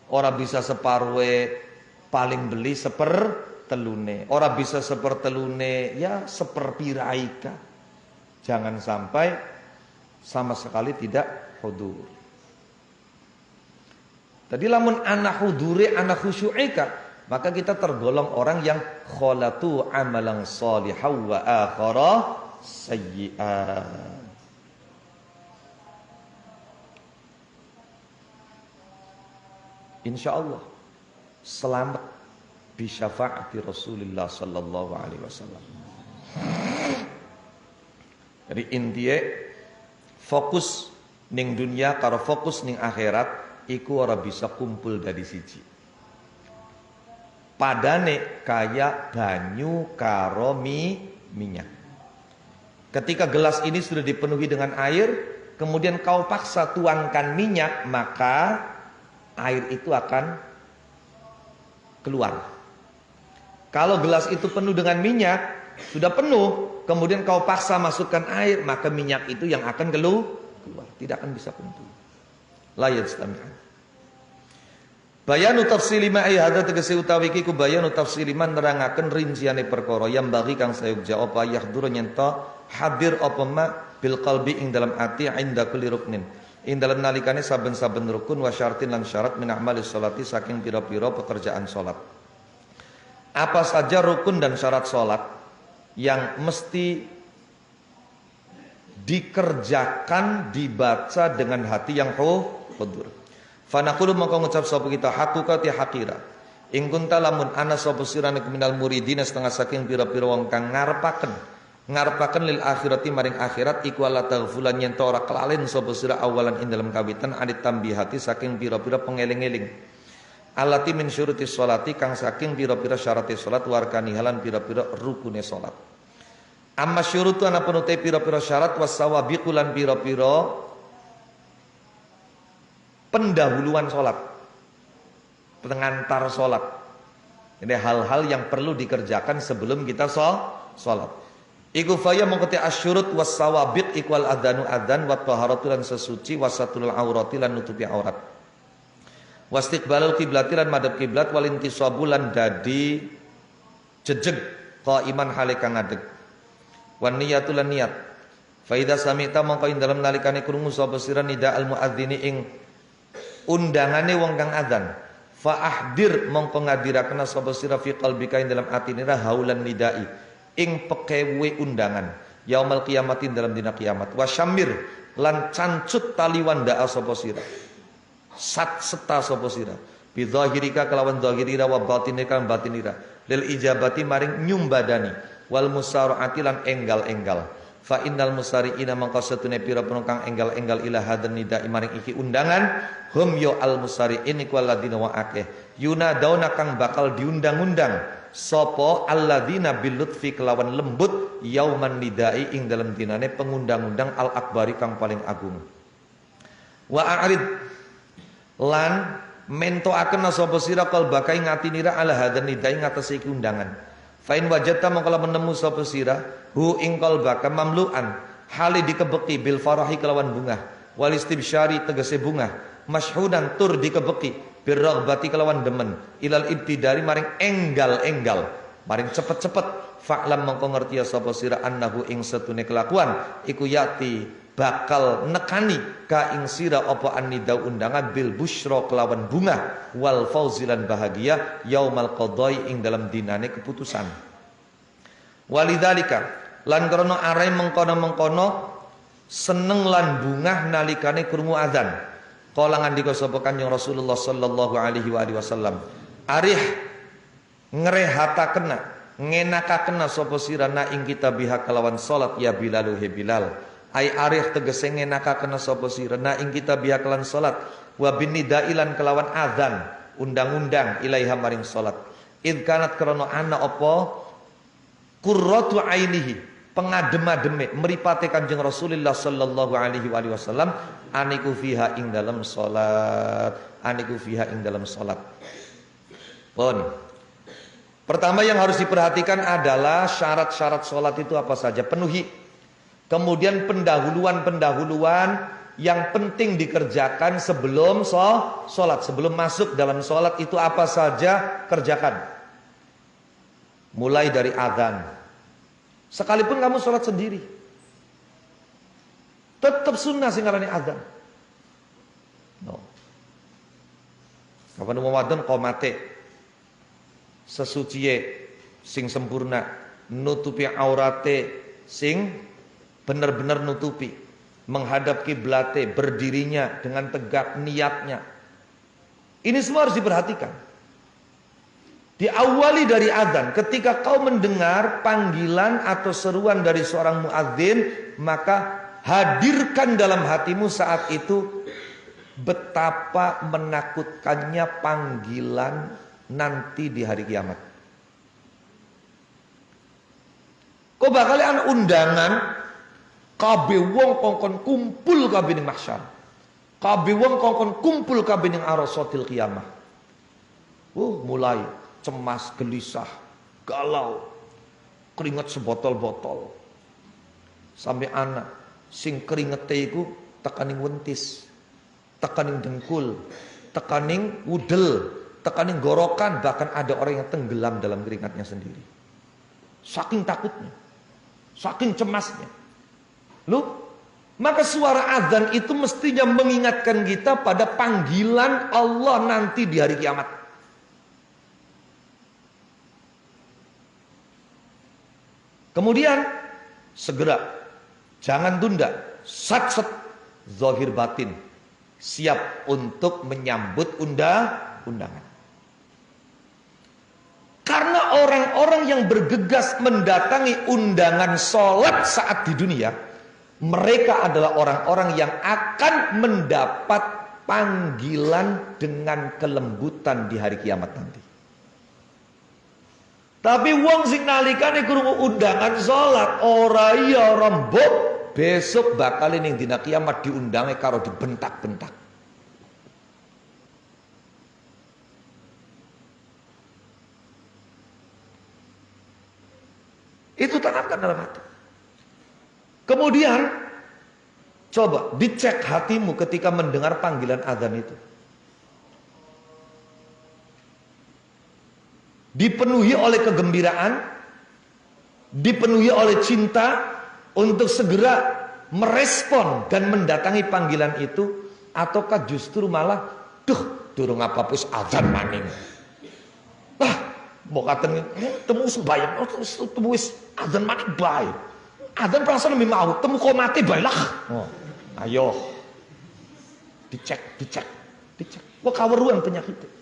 Speaker 1: Ora bisa separuhe, paling beli telune. Ora bisa sepertelune, ya seperpiraika. Jangan sampai sama sekali tidak hudur. Tadi lamun anak hudure, anak khusyu'ika, maka kita tergolong orang yang kholatu amalan salihah wa akhara sayyi'ah. insyaallah selamat bi syafaati Rasulullah sallallahu alaihi wasallam. Jadi intinya fokus ning dunia karo fokus ning akhirat iku ora bisa kumpul dari siji. Padane kaya banyu karo minyak. Ketika gelas ini sudah dipenuhi dengan air, kemudian kau paksa tuangkan minyak, maka air itu akan keluar. Kalau gelas itu penuh dengan minyak, sudah penuh, kemudian kau paksa masukkan air, maka minyak itu yang akan keluar, tidak akan bisa kumpul. La yajtami'an. Bayanu tafsili ma'i hadza tegese utawi iki ku bayanu tafsili man nerangaken rinciane perkara yang bagi kang sayugja apa yahdur nyenta hadir apa ma bil qalbi ing dalam ati inda kulli ruknin ing dalam nalikane saben-saben rukun wa syartin lan syarat min a'malis sholati saking pira-pira pekerjaan salat. Apa saja rukun dan syarat salat yang mesti dikerjakan dibaca dengan hati yang hudur. Fanaqulu maka ngucap sapa kita hakukati hakira. Ing kunta lamun ana sapa sirane minal muridina setengah saking pira-pira wong kang ngarepaken lil akhirati maring akhirat iku ala taghfulan yen ora kelalen sapa sira awalan ing dalam kawitan adit tambihati saking pira-pira pengeling-eling. Alati min syuruti sholati kang saking pira-pira syarate salat warkani halan pira-pira rukune salat. Amma syurutu ana penute pira-pira syarat wasawabiqu lan pira-pira pendahuluan sholat, pengantar sholat. Ini hal-hal yang perlu dikerjakan sebelum kita sholat. Iku faya mengkuti asyurut wasawabiq ikwal adhanu adhan wat taharatu lan sesuci wasatul aurati lan nutupi aurat. Wastiqbalul kiblati lan madhab kiblat wal intisabu lan dadi jejeg qaiman hale kang ngadeg. Wan niyatul lan niat. Fa idza sami'ta mongko ing dalem nalikane krungu sapa sira nida al muadzini ing undangane wong kang adzan fa ahdir mongko ngadiraken sapa sira fi qalbika ing dalam atinira haulan nidai ing pekewe undangan yaumul qiyamatin dalam dina kiamat wa syamir lan cancut taliwan daa sapa sira sat seta sapa sira bi zahirika kelawan zahirira wa batinika batinira lil ijabati maring nyumbadani wal musaraati lan enggal-enggal. Fa innal musari'ina mangka satune pira penungkang enggal-enggal ila hadan nida maring iki undangan hum yo al musari'in iku alladzina wa akeh yunadauna kang bakal diundang-undang sapa alladzina bil lutfi kelawan lembut yauman nidai ing dalam dinane pengundang-undang al akbari kang paling agung. Wa a'rid lan mentoaken sapa sira qalbaka ing atinira ala hadan nidai ngatasi iki undangan. Fa'in wajadta mongko menemu sapa sira hu ing qalbaka mamlu'an hali dikebeki bil farahi kelawan bunga wal istibsyari tegese bunga mashudan tur dikebeki bir raghbati kelawan demen ilal ibtidari maring enggal-enggal maring cepet-cepet fa'lam mongko ngerti sapa sira annahu ing setune kelakuan iku yati bakal nekani ka ing sira apa annida undangan bil busyra kelawan bunga wal fauzilan bahagia yaumal qadai ing dalam dinane keputusan. Walidzalika lan krana arai mengkono-mengkono seneng lan bungah nalikane krungu adzan. Kala ngandika sapa Kanjeng Rasulullah sallallahu alaihi wasallam, arih ngrehatakenna ngenakakena sapa sira na ing kita biha kelawan salat ya Bilalu he Bilal. Ai arih tegese ngenakakena sapa sira na ing kita biha kelawan salat wa binida ilan kelawan adzan undang-undang ilaiha maring salat. Id kanat krana ana apa qurratu ainihi pengadem-ademe mripate Kanjeng Rasulullah sallallahu alaihi wasallam aniku fiha ing dalam salat aniku fiha ing dalam salat. Pun pertama yang harus diperhatikan adalah syarat-syarat salat itu apa saja penuhi. Kemudian pendahuluan-pendahuluan yang penting dikerjakan sebelum sholat. Sebelum masuk dalam sholat itu apa saja kerjakan. Mulai dari azan. Sekalipun kamu sholat sendiri. Tetap sunnah sing ngarani azan. No. Kapan Ramadan qomate. Sesuciye sing sempurna. Nutupi aurate sing benar-benar nutupi, menghadap kiblate, berdirinya dengan tegak niatnya. Ini semua harus diperhatikan. Diawali dari azan. Ketika kau mendengar panggilan atau seruan dari seorang muadzin, maka hadirkan dalam hatimu saat itu betapa menakutkannya panggilan nanti di hari kiamat. Kau bakal ana undangan kabeh wong kongkon kumpul kabeh ning mahsyar. Kabeh wong kongkon kumpul kabeh ning arasatil kiamah. Mulai cemas, gelisah, galau, keringat sebotol-botol. Sampai anak sing keringete iku tekaning wentis, tekaning dengkul, tekaning wudel, tekaning gorokan, bahkan ada orang yang tenggelam dalam keringatnya sendiri. Saking takutnya, saking cemasnya. Maka suara azan itu mestinya mengingatkan kita pada panggilan Allah nanti di hari kiamat. Kemudian segera, jangan tunda, sat-set, zahir batin, siap untuk menyambut undangan. Karena orang-orang yang bergegas mendatangi undangan sholat saat di dunia, mereka adalah orang-orang yang akan mendapat panggilan dengan kelembutan di hari kiamat nanti. Tapi wong sing nalikane krungu undangan salat ora iya rembug, besok bakal ning dina kiamat diundange karo dibentak-bentak. Itu tanamkan dalam hati. Kemudian coba dicek hatimu ketika mendengar panggilan azan itu. Dipenuhi oleh kegembiraan, dipenuhi oleh cinta untuk segera merespon dan mendatangi panggilan itu, ataukah justru malah durung apa pus azan maning. Mau katen temu sembayang, temu wis azan maning bae. Azan perasaan lebih mau, temu kok mati bae lah. Ayo. Dicek. Kok kaweruan penyakitnya.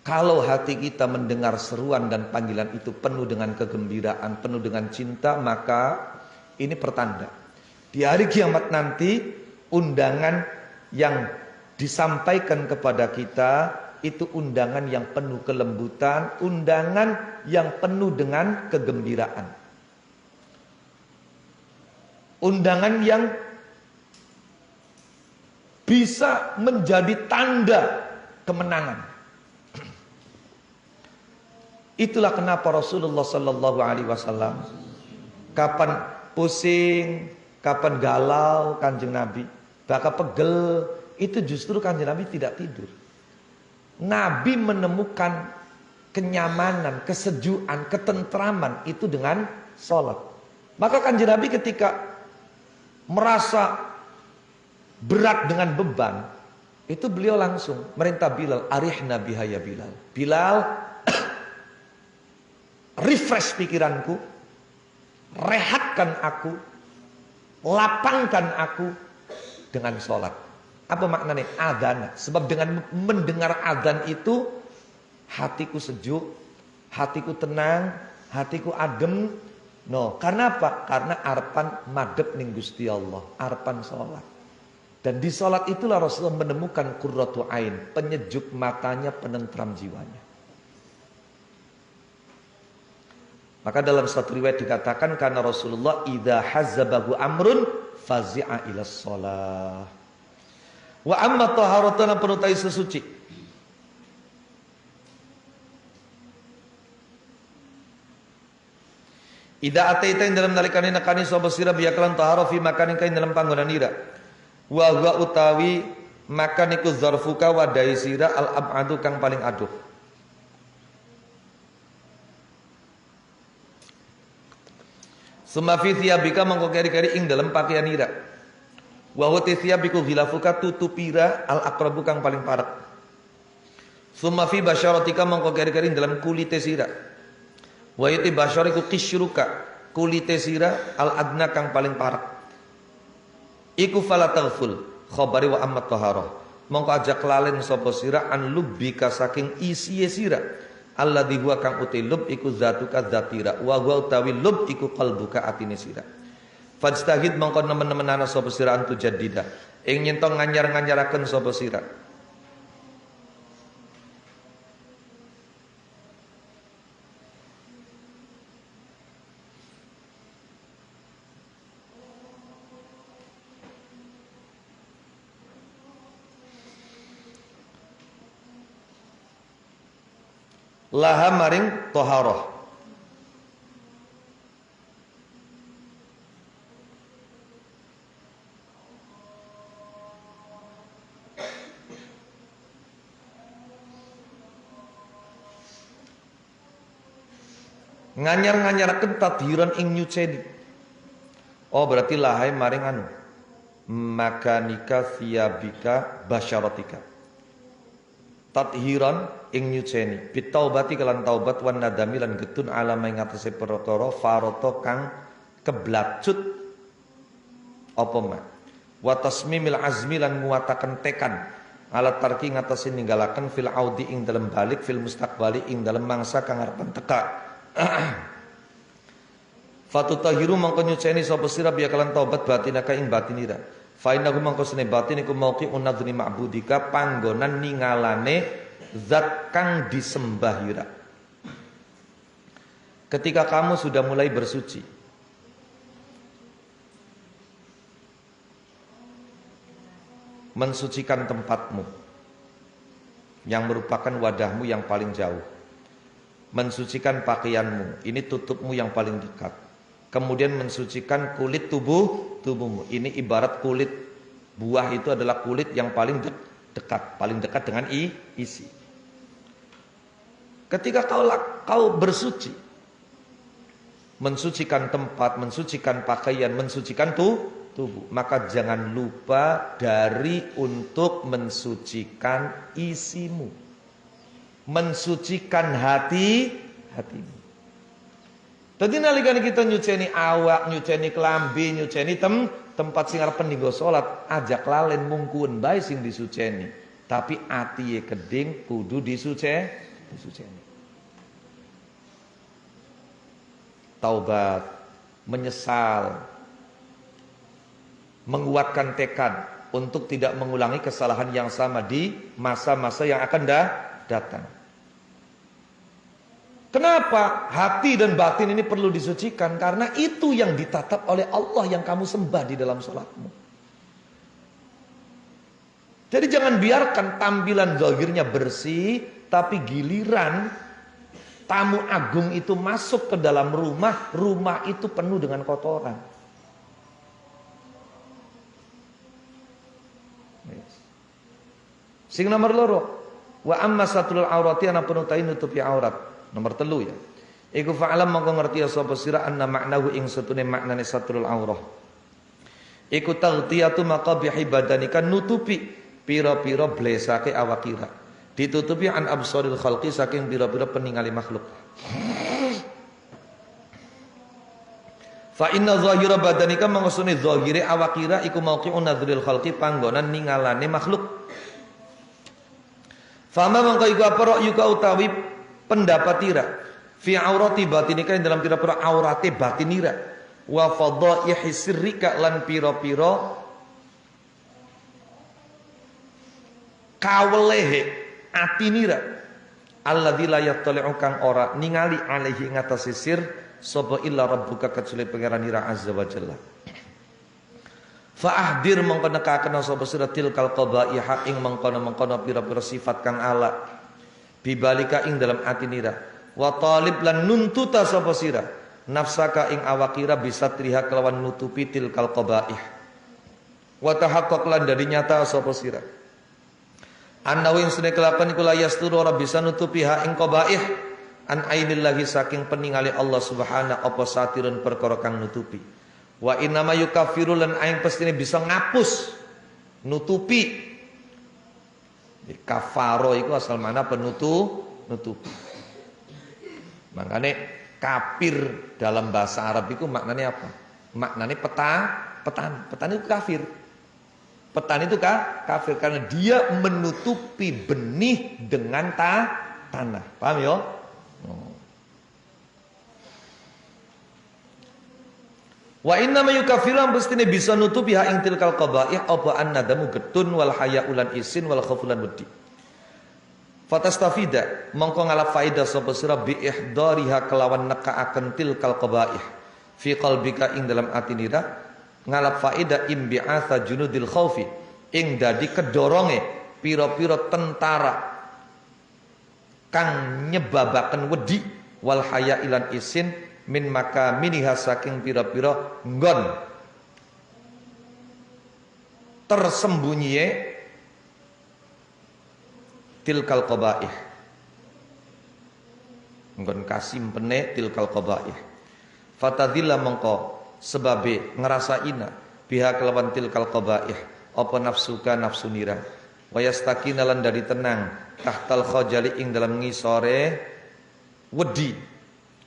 Speaker 1: Kalau hati kita mendengar seruan dan panggilan itu penuh dengan kegembiraan, penuh dengan cinta, maka ini pertanda. Di hari kiamat nanti, undangan yang disampaikan kepada kita, itu undangan yang penuh kelembutan, undangan yang penuh dengan kegembiraan. Undangan yang bisa menjadi tanda kemenangan. Itulah kenapa Rasulullah Sallallahu Alaihi Wasallam kapan pusing, kapan galau Kanjeng Nabi, bahkan pegel, itu justru Kanjeng Nabi tidak tidur. Nabi menemukan kenyamanan, kesejukan, ketentraman itu dengan sholat. Maka Kanjeng Nabi ketika merasa berat dengan beban, itu beliau langsung merintah Bilal, arihna biha ya Bilal. Bilal, refresh pikiranku, rehatkan aku, lapangkan aku dengan sholat. Apa maknanya? Adzan. Sebab dengan mendengar adzan itu hatiku sejuk, hatiku tenang, hatiku adem. Karena apa? Karena arpan madhep ning Gusti Allah, arpan sholat. Dan di sholat itulah Rasulullah menemukan qurratu ain, penyejuk matanya, penentram jiwanya. Maka dalam satu riwayat dikatakan karena Rasulullah idza hazzabahu amrun fazi'a ila shalah. Wa amma taharatuna penutai sesuci. Idza ataita ing dalam nalikane nekani sapa sira biaklan tahara fi makanin kain dalam panggonan ira. Wa huwa utawi makan iku zarfuka wadai sira al abadu kang paling aduh. Suma fi thiyabika mongko keri-keri ing dalam pakaian ira. Wa huwa thiyabiku ghilafuka tutupira al aqrabu kang paling parek. Suma fi basyaratika mongko keri-keri ing dalam kulit sira. Wa yati basyariku qishruka kulit sira al adna kang paling parek. Iku fala taghful khabari wa amma taharah mongko aja kelalen sapa sira an lubbika saking isiye sira alladzi huwa kang uti lub iku zatuka zatira wa huwa utawi lub iku qalbuka atine sira fajtahid mongko nemen-nemenana sapa sira antu jaddida ing nyentong nganyar-nganyaraken sapa sira laha maring toharoh nganyar-nganyaraken tadhiran ing nyuceni oh berarti lahai maring anu makanika thiyabika basyaratika tadhiran ing nyuceni bitaubati kelan taubat wan nadami lan getun alama ing atase perkara farata kang keblacut apa mak wa tasmimil azmi lan nguwataken tekan ala tarki ngatasi ninggalaken fil audi ing dalem balik fil mustaqbali ing dalem mangsa kang arepan teka fatutahiru mangko nyuceni sapa sira biya kelan taubat batinaka ing batinira fa innahu mangko sene batin iku mauqi'un nadri ma'budika panggonan ningalane zat kang disembah ira. Ketika kamu sudah mulai bersuci mensucikan tempatmu yang merupakan wadahmu yang paling jauh, mensucikan pakaianmu, ini tutupmu yang paling dekat, kemudian mensucikan kulit tubuhmu, ini ibarat kulit buah itu adalah kulit yang paling dekat, paling dekat dengan isi. Ketika kau bersuci, mensucikan tempat, mensucikan pakaian, mensucikan tubuh, maka jangan lupa dari untuk mensucikan isimu, mensucikan hatimu. Jadi nalikane kita nyuceni awak, nyuceni kelambi, nyuceni tempat sing arep pendinggo salat, ajak lalen mungkun bae sing disuceni, tapi atiye keding kudu disuceni. Taubat, menyesal, menguatkan tekad untuk tidak mengulangi kesalahan yang sama di masa-masa yang akan datang. Kenapa hati dan batin ini perlu disucikan? Karena itu yang ditatap oleh Allah yang kamu sembah di dalam sholatmu. Jadi jangan biarkan tampilan zahirnya bersih, tapi giliran tamu agung itu masuk ke dalam rumah itu penuh dengan kotoran. Sing nomor loro, wa amma satrul aurati ana penutai nutupi aurat. Nomor telu ya. Iku fa'alam mongko ngerti sapa sira anna maknahu ing satune maknane satrul aurah. Iku taghtiyatu maqabihi badanika nutupi pira-pira blesake awakira. Ditutupi an absaril khalqi saking pira-pira peningali makhluk. Fa inna zahira badanika mangsune zahire awakira iku mauqi'un nadhril khalqi panggonan ningalane makhluk. Fama mangko iku apa ra'yuka utawi pendapat ira fi aurati batinika ing dalam pira-pira aurate batinira wa fadhaihi sirrika lan pira-pira kawelehe atinira alladzi la yattali'u kang ora ningali alaihi ngatasi sir sapa illa rabbuka kecuali pangeranira azza wa jalla. Fa ahdir mongko nekaken sapa sira tilkal qabaiha ing mengkono-mengkono pira-pira sifat kang ala bibalika ing dalam atinira wa talib lan nuntuta sapa sira nafsaka ing awakira bisa triha kelawan nutupi tilkal qabaih wa tahaqqaq lan dari nyata sapa sira annahu ing sune kelapan iku la yasturu ora bisa nutupi ha ing qabaih an ainillahi saking peningali Allah subhanahu apa satirun perkara kang nutupi wa inama yukaffiru lan aing pestine bisa ngapus nutupi. Kafaro itu asal mana nutupi. Makanya kafir dalam bahasa Arab itu maknanya apa? Maknanya petani itu kafir. Petani itu kafir karena dia menutupi benih dengan tanah. Paham ya? Wa inna ma yukafiru pastine bisa nutupi ha ing tilkal qabaih apa annadamu getun wal hayaulan isin wal khafulan wedi. Fatastafida mongko ngalap faedah sapa sira bi ihdariha kelawan nekaaken tilkal qabaih fi qalbika ing dalam ati nira ngalap faedah imbi'atha junudil khaufi ing dadi kedoronge pira-pira tentara kang nyebabaken wedi wal hayailan isin min maka miniha saking pira-pira nggon tersembunyi tilkal qabaih nggon kasimpene tilkal qabaih fatadilla mongko sebabe ngerasaina biha kelawan tilkal qabaih apa nafsuka nafsu nira wa yastakina lan dari tenang tahtal khajali ing dalam ngisore wedi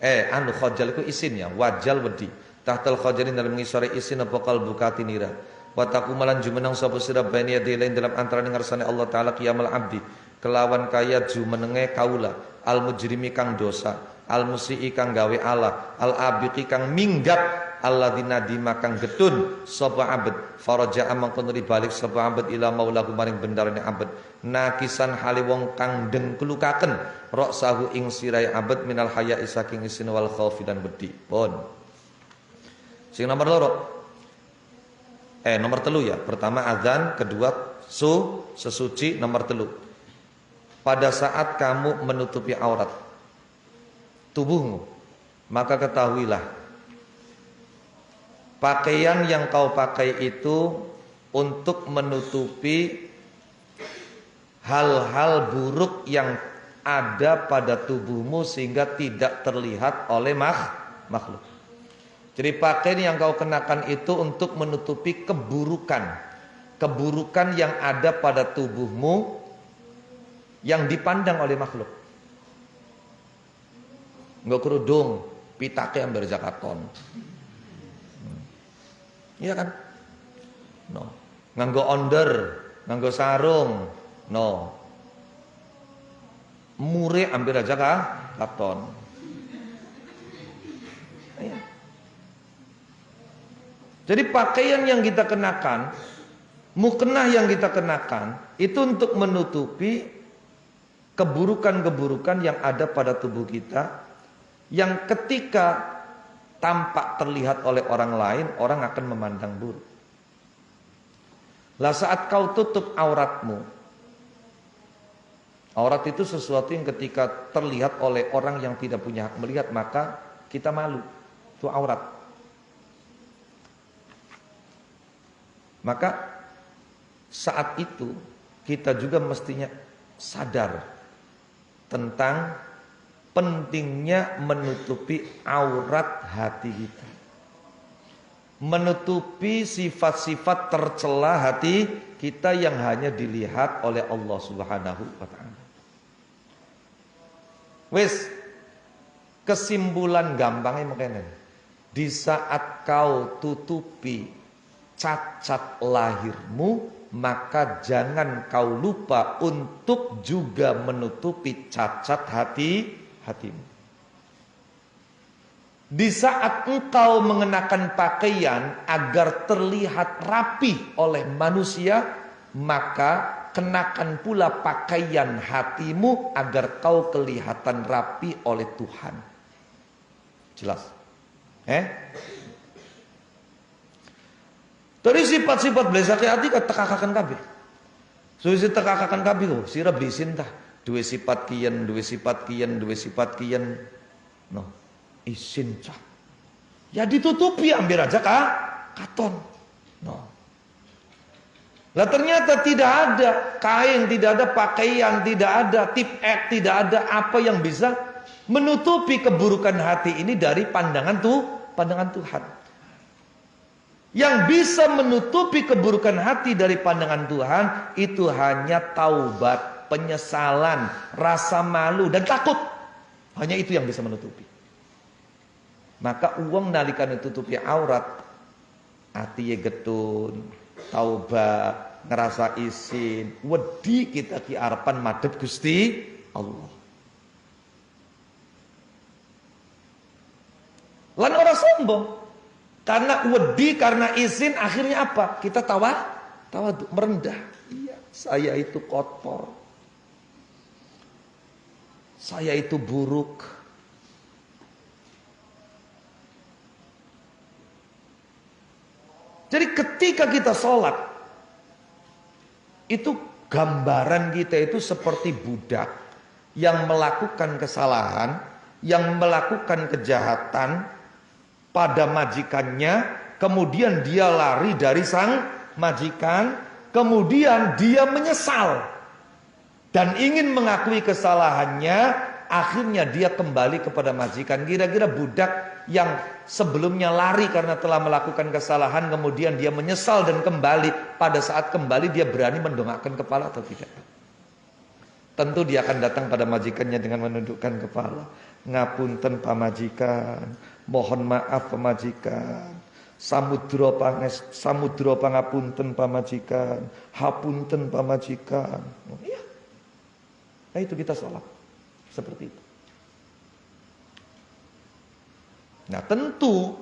Speaker 1: khajal iku isin ya wajal wedi tahtal khajali dalam ngisore isin apa kalbu katinira wa taqumalan jumenang sapa sira bani yadilain dalam antaraning ngarsane Allah taala qiyamal abdi kelawan kaya jumenenge kaula al mujrimi kang dosa al musii kang gawe ala al abiqi kang minggat alladzina dimakang getun sapa abad faraja mangko nuli balik sapa abad ila maulahu maring bendarane abad nakisan hali wong kang dengklukaken roksahu ing sirai abad minal haya'i saking isin wal khaufi dan wedi pun sing nomor loro nomor telu ya pertama azan kedua sesuci nomor telu pada saat kamu menutupi aurat tubuhmu maka ketahuilah pakaian yang kau pakai itu untuk menutupi hal-hal buruk yang ada pada tubuhmu sehingga tidak terlihat oleh makhluk. Jadi pakaian yang kau kenakan itu untuk menutupi keburukan yang ada pada tubuhmu yang dipandang oleh makhluk. Nggak kerudung, pitake ambil zakaton. Iya kan? No. Nganggo onder, nganggo sarung, no. Mure ambil aja katon. Iya. Jadi pakaian yang kita kenakan, muknah yang kita kenakan itu untuk menutupi keburukan-keburukan yang ada pada tubuh kita yang ketika tampak terlihat oleh orang lain, orang akan memandang buruk. Lah saat kau tutup auratmu, aurat itu sesuatu yang ketika terlihat oleh orang yang tidak punya hak melihat, maka kita malu. Itu aurat. Maka saat itu kita juga mestinya sadar tentang pentingnya menutupi aurat hati kita. Menutupi sifat-sifat tercela hati kita yang hanya dilihat oleh Allah Subhanahu wa taala. Wis kesimpulan gampangnya makanya di saat kau tutupi cacat lahirmu, maka jangan kau lupa untuk juga menutupi cacat hatimu. Di saat engkau mengenakan pakaian agar terlihat rapi oleh manusia, maka kenakan pula pakaian hatimu agar kau kelihatan rapi oleh Tuhan. Jelas? Dari sifat-sifat blesake hati ketekakan kabeh. Suwi tekakaken kabeh kok sira bisin tah. Duwe sifat kiyen, duwe sifat kiyen, duwe sifat kiyen. No, isin cah. Ya ditutupi ambil aja katon. No. Lah ternyata tidak ada kain, tidak ada pakaian, tidak ada tip ek, tidak ada apa yang bisa menutupi keburukan hati ini dari pandangan Tuhan. Yang bisa menutupi keburukan hati dari pandangan Tuhan itu hanya taubat, penyesalan, rasa malu dan takut. Hanya itu yang bisa menutupi. Maka uang nalikan tutupi aurat, hati getun, taubat, ngerasa isin, wedi kita ki arepan madhep Gusti Allah. Lan ora sombong. Karena wedi, karena izin, akhirnya apa? Kita tawadhu, merendah. Iya, saya itu kotor. Saya itu buruk. Jadi ketika kita sholat, itu gambaran kita itu seperti budak yang melakukan kesalahan, yang melakukan kejahatan pada majikannya, kemudian dia lari dari sang majikan, kemudian dia menyesal dan ingin mengakui kesalahannya, akhirnya dia kembali kepada majikan. Kira-kira budak yang sebelumnya lari karena telah melakukan kesalahan, kemudian dia menyesal dan kembali, pada saat kembali dia berani mendongakkan kepala atau tidak? Tentu dia akan datang pada majikannya dengan menundukkan kepala. Ngapunten pamajikan, mohon maaf pamajikan, samudra pangapunten pamajikan, hapunten pamajikan. Ya. Nah itu kita sholat seperti itu. Nah tentu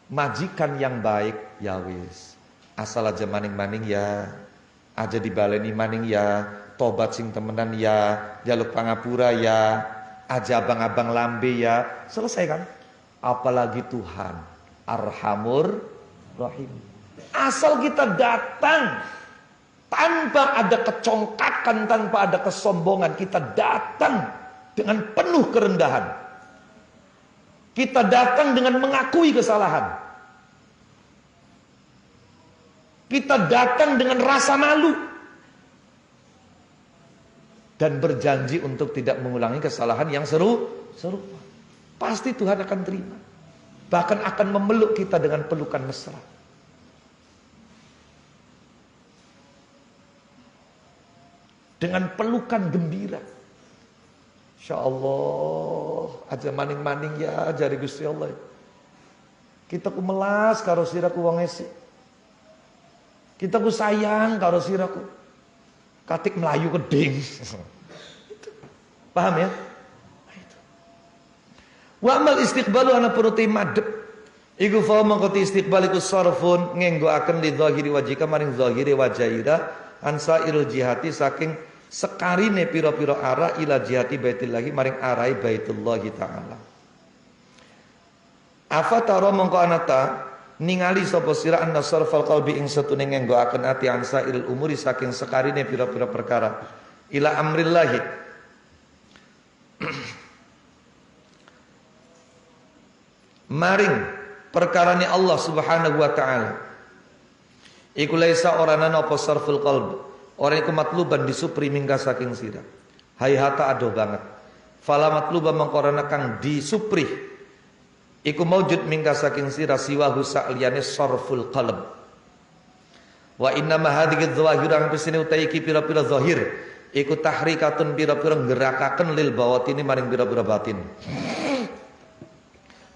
Speaker 1: majikan yang baik ya wis, asal aja maning-maning ya, aja dibaleni maning ya, tobat sing temenan ya, jaluk pangapura ya, aja abang-abang lambe ya, selesai kan? Apalagi Tuhan Arhamur Rahim. Asal kita datang tanpa ada kecongkakan, tanpa ada kesombongan, kita datang dengan penuh kerendahan. Kita datang dengan mengakui kesalahan. Kita datang dengan rasa malu dan berjanji untuk tidak mengulangi kesalahan yang serupa. Pasti Tuhan akan terima. Bahkan akan memeluk kita dengan pelukan mesra. Dengan pelukan gembira. Insya Allah, aja maning-maning ya jari Gusti Allah. Kita ku melas karo siraku wong esik. Kita ku sayang karo siraku. Katik melayu keding. Paham ya? Wa amal istiqbalu ana puruti madhep. Iku fa mangkoti istiqbal iku sarfun ngenggoaken li zahiri wajhika maring zahire wajaira ansairul jihati saking sekarine pira-pira arah ila jihati baitillahi maring arahe baitullahi taala. Afatara mangko anata ningali sapa sira anna sarfal qalbi ing satune ngenggoaken ati ansairul umuri saking sekarine pira-pira perkara ila amrillahi maring perkarane Allah Subhanahu wa taala. Iku laisa orana napa sarful qalb. Ora iku matluban disupri mingga saking sira. Hayhata adoh banget. Fala matluba mangkorana kang disupri. Iku maujud mingga saking sira siwahu sa'liyane sarful qalb. Wa inna ma hadhihi dzawahir pisine utai iki pira-pira zahir. Iku tahrikatun pira-pira ngerakaken lil bawatini maring pira-pira batin.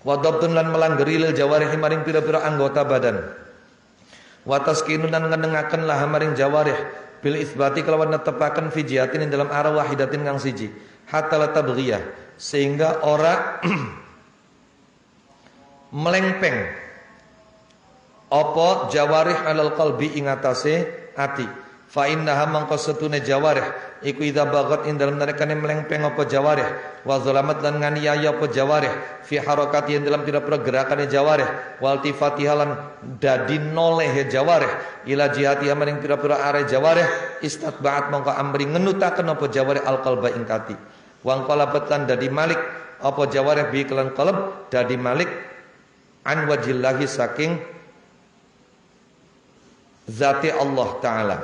Speaker 1: Wadabtun lan melanggeri lil jawarihi maring pira-pira anggota badan. Wa taskinun lan ngenengaken lah maring jawarih bil isbati kelawan netepaken fi jihatin dalam arah wahidatin kang siji hatta la tabghiyah sehingga ora melengpeng apa jawarih alal qalbi ing atase ati. Fa innaha mangko setune jawarih iku idza bagat ing dalem narekane melengpeng apa jawarih wa zalamat lan nganiaya apa jawarih fi harakati ing dalam pira-pira gerakane jawarih wal tifatiha lan dadi noleh jawarih ila jihati maring pira-pira are jawarih istatba'at mangko amri ngenutaken apa jawarih al qalba ing kati wa qalabat lan dadi malik apa jawarih bi kelan qalb dadi malik an wajillahi saking zati Allah taala.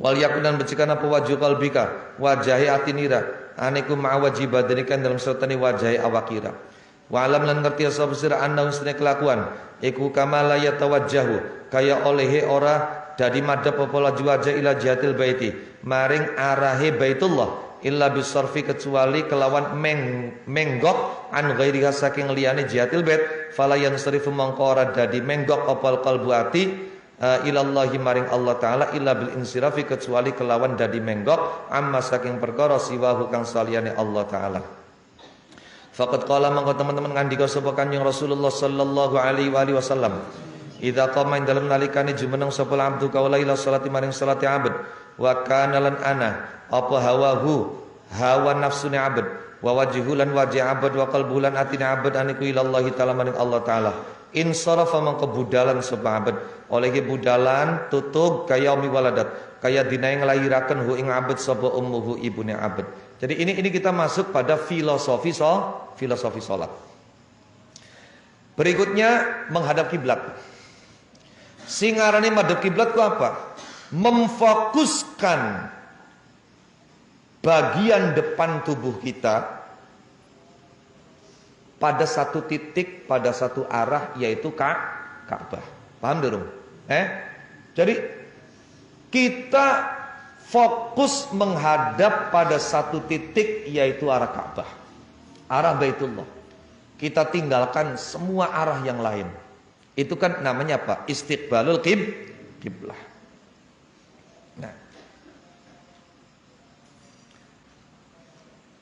Speaker 1: Wal yakunan becikan apa wajhu qalbika wajahi atinira aniku ma'awajib badanikan dalam sertani wajahi awakira. Wa alam lan ngerti sapa sira anna usne kelakuan iku kama la yatawajjahu kaya olehe ora dadi madhep apa laju wajah ila jihatil baiti maring arahe baitullah illa bisarfi kecuali kelawan menggok an ghairiha saking liyane jihatil bait fala yansarifu mangko ora dadi menggok opal qalbu ati ilallahi maring Allah taala illa bil insirafi kecuali kelawan dadi menggok amma saking perkara siwahu kang saliyane Allah taala. Faqad qala mangko teman-teman ngandika sapa Kanjeng Rasulullah sallallahu alaihi wasallam, idza qama ing dalem nalikane jumeneng sapa abdu kaula ila salati maring salati abd wa kana lan ana apa hawa nafsune abd wa wajhu lan wajh abd wa qalbu lan atine abd aniku ilallahi taala maring Allah taala. Insarafa mangko budalan sapa abd oleh budalan tutug kaya umi waladat kaya dina yang nglahiraken hu ing abd sapa ummuhu ibune abd. Jadi ini kita masuk pada filosofi salat. Berikutnya menghadap kiblat. Singarane madhep kiblat ku apa? Memfokuskan bagian depan tubuh kita pada satu titik, pada satu arah, yaitu Ka'bah. Paham dong? Jadi kita fokus menghadap pada satu titik, yaitu arah Ka'bah, arah Baitullah. Kita tinggalkan semua arah yang lain. Itu kan namanya apa? Istiqbalul kiblah. Nah,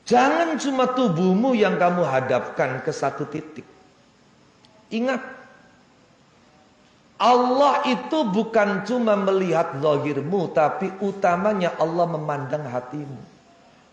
Speaker 1: jangan cuma tubuhmu yang kamu hadapkan ke satu titik. Ingat, Allah itu bukan cuma melihat zahirmu, tapi utamanya Allah memandang hatimu.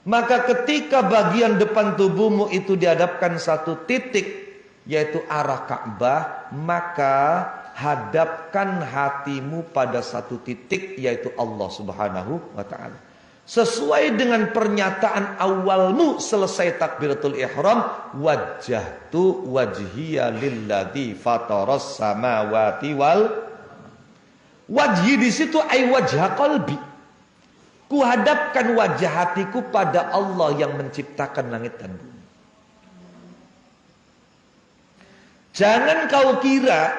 Speaker 1: Maka ketika bagian depan tubuhmu itu dihadapkan satu titik, yaitu arah Ka'bah, maka hadapkan hatimu pada satu titik, yaitu Allah Subhanahu wa ta'ala. Sesuai dengan pernyataan awalmu selesai takbiratul ihram, wajjahtu wajhiya lilladzi fataras samawati wal. Wajhi di situ ay wajha qalbi. Kuhadapkan wajah hatiku pada Allah yang menciptakan langit dan bumi. Jangan kau kira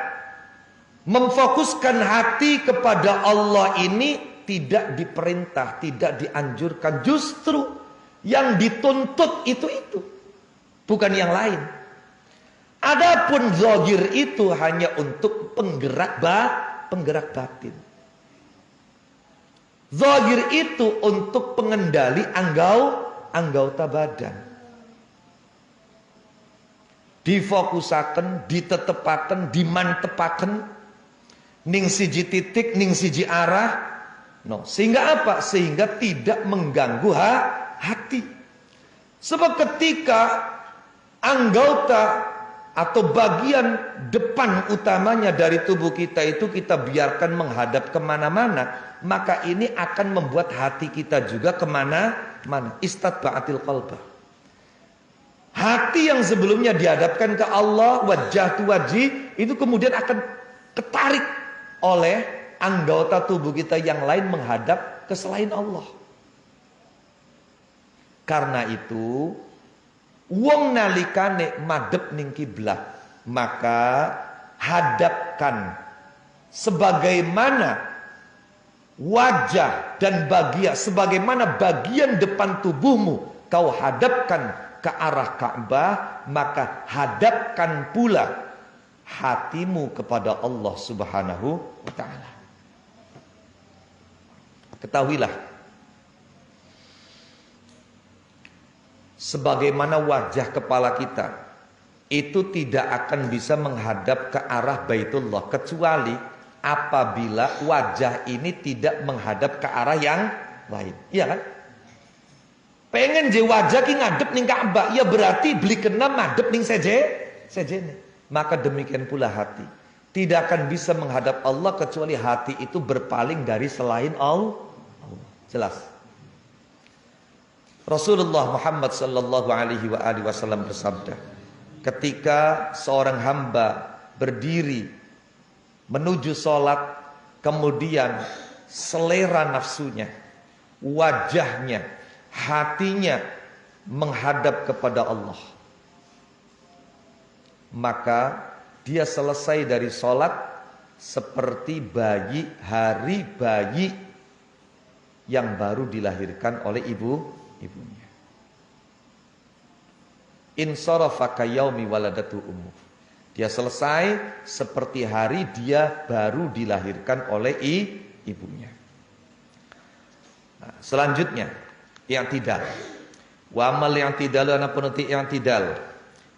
Speaker 1: memfokuskan hati kepada Allah ini tidak diperintah, tidak dianjurkan. Justru yang dituntut itu. Bukan yang lain. Adapun zahir itu hanya untuk penggerak batin. Zahir itu untuk pengendali anggota badan. Difokusaken, ditetepaken, dimantepaken ning siji titik, ning siji arah. No, sehingga apa? Sehingga tidak mengganggu hati. Sebab ketika anggota atau bagian depan utamanya dari tubuh kita itu kita biarkan menghadap kemana-mana, maka ini akan membuat hati kita juga kemana-mana. Istatba'atil qalbah. Hati yang sebelumnya dihadapkan ke Allah, wajjahtu wajhi, itu kemudian akan ketarik oleh anggota tubuh kita yang lain menghadap ke selain Allah. Karena itu, wong nalikane madhep ning kiblat, maka hadapkan sebagaimana wajah dan sebagaimana bagian depan tubuhmu kau hadapkan ke arah Ka'bah, maka hadapkan pula hatimu kepada Allah Subhanahu wa ta'ala. Ketahuilah, sebagaimana wajah kepala kita itu tidak akan bisa menghadap ke arah Baitullah kecuali apabila wajah ini tidak menghadap ke arah yang lain. Iya kan? Pengen je wajah ki ngadep ning Ka'bah, ya berarti beli kena madep ning sejene. Maka demikian pula hati. Tidak akan bisa menghadap Allah kecuali hati itu berpaling dari selain Allah. Jelas. Rasulullah Muhammad sallallahu alaihi wasallam bersabda, ketika seorang hamba berdiri menuju sholat, kemudian selera nafsunya, wajahnya, hatinya menghadap kepada Allah, maka dia selesai dari sholat seperti hari bayi yang baru dilahirkan oleh ibunya. Insarafa kayaumi waladatu ummuh. Dia selesai seperti hari dia baru dilahirkan oleh ibunya. Nah, selanjutnya i'tidal. Wa amal i'tidal ana penuti i'tidal.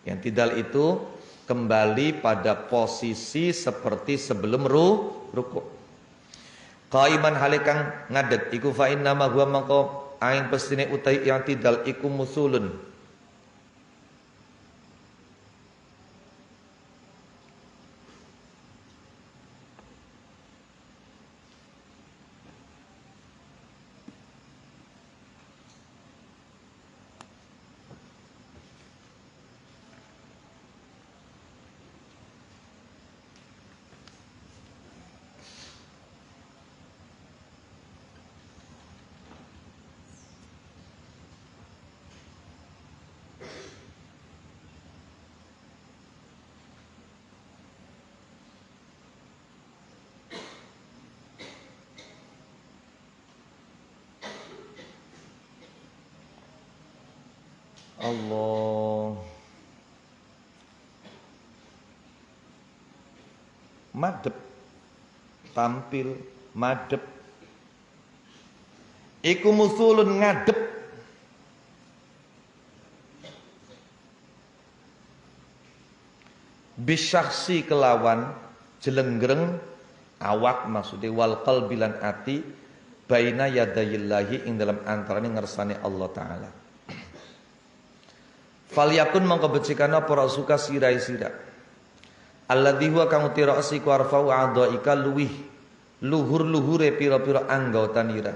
Speaker 1: I'tidal itu kembali pada posisi seperti sebelum ruku'. Qaiman halikang ngadeg iku fa inna ma huwa mangko aing pestine utai i'tidal iku musulun. Allah madep tampil madep iku musulun ngadep bisyaksi kelawan jelenggreng awak maksudnya wal qalbi lan ati baina yadayillahi ing dalam antarane ngersane Allah taala. Falyakun mongko becikana para suka sirai-sira. Alladzi huwa kang utira asiku arfau a'dhaika luwih luhur-luhure pira-pira anggota nira.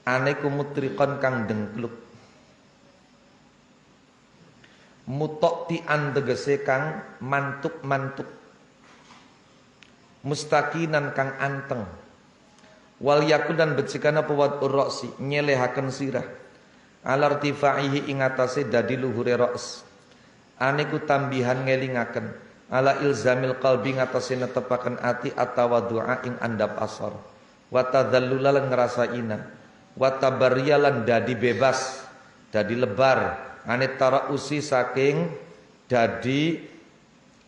Speaker 1: Aneku mutriqan kang dengkluk. Mutoktian tegese kang mantuk-mantuk. Mustaqinan kang anteng. Wal yakun dan becikana pewat urroksi nyelehaken sirah. Alartifaihi ing atase dadi luhure ra's. Aniku tambihan ngelingaken ala ilzamil qalbi ngatasi netepaken ati atawaddu'a ing andap asar. Wa tadzallula lan ngrasaina. Wa tabarriyalan dadi bebas, dadi lebar, anit tarausi saking dadi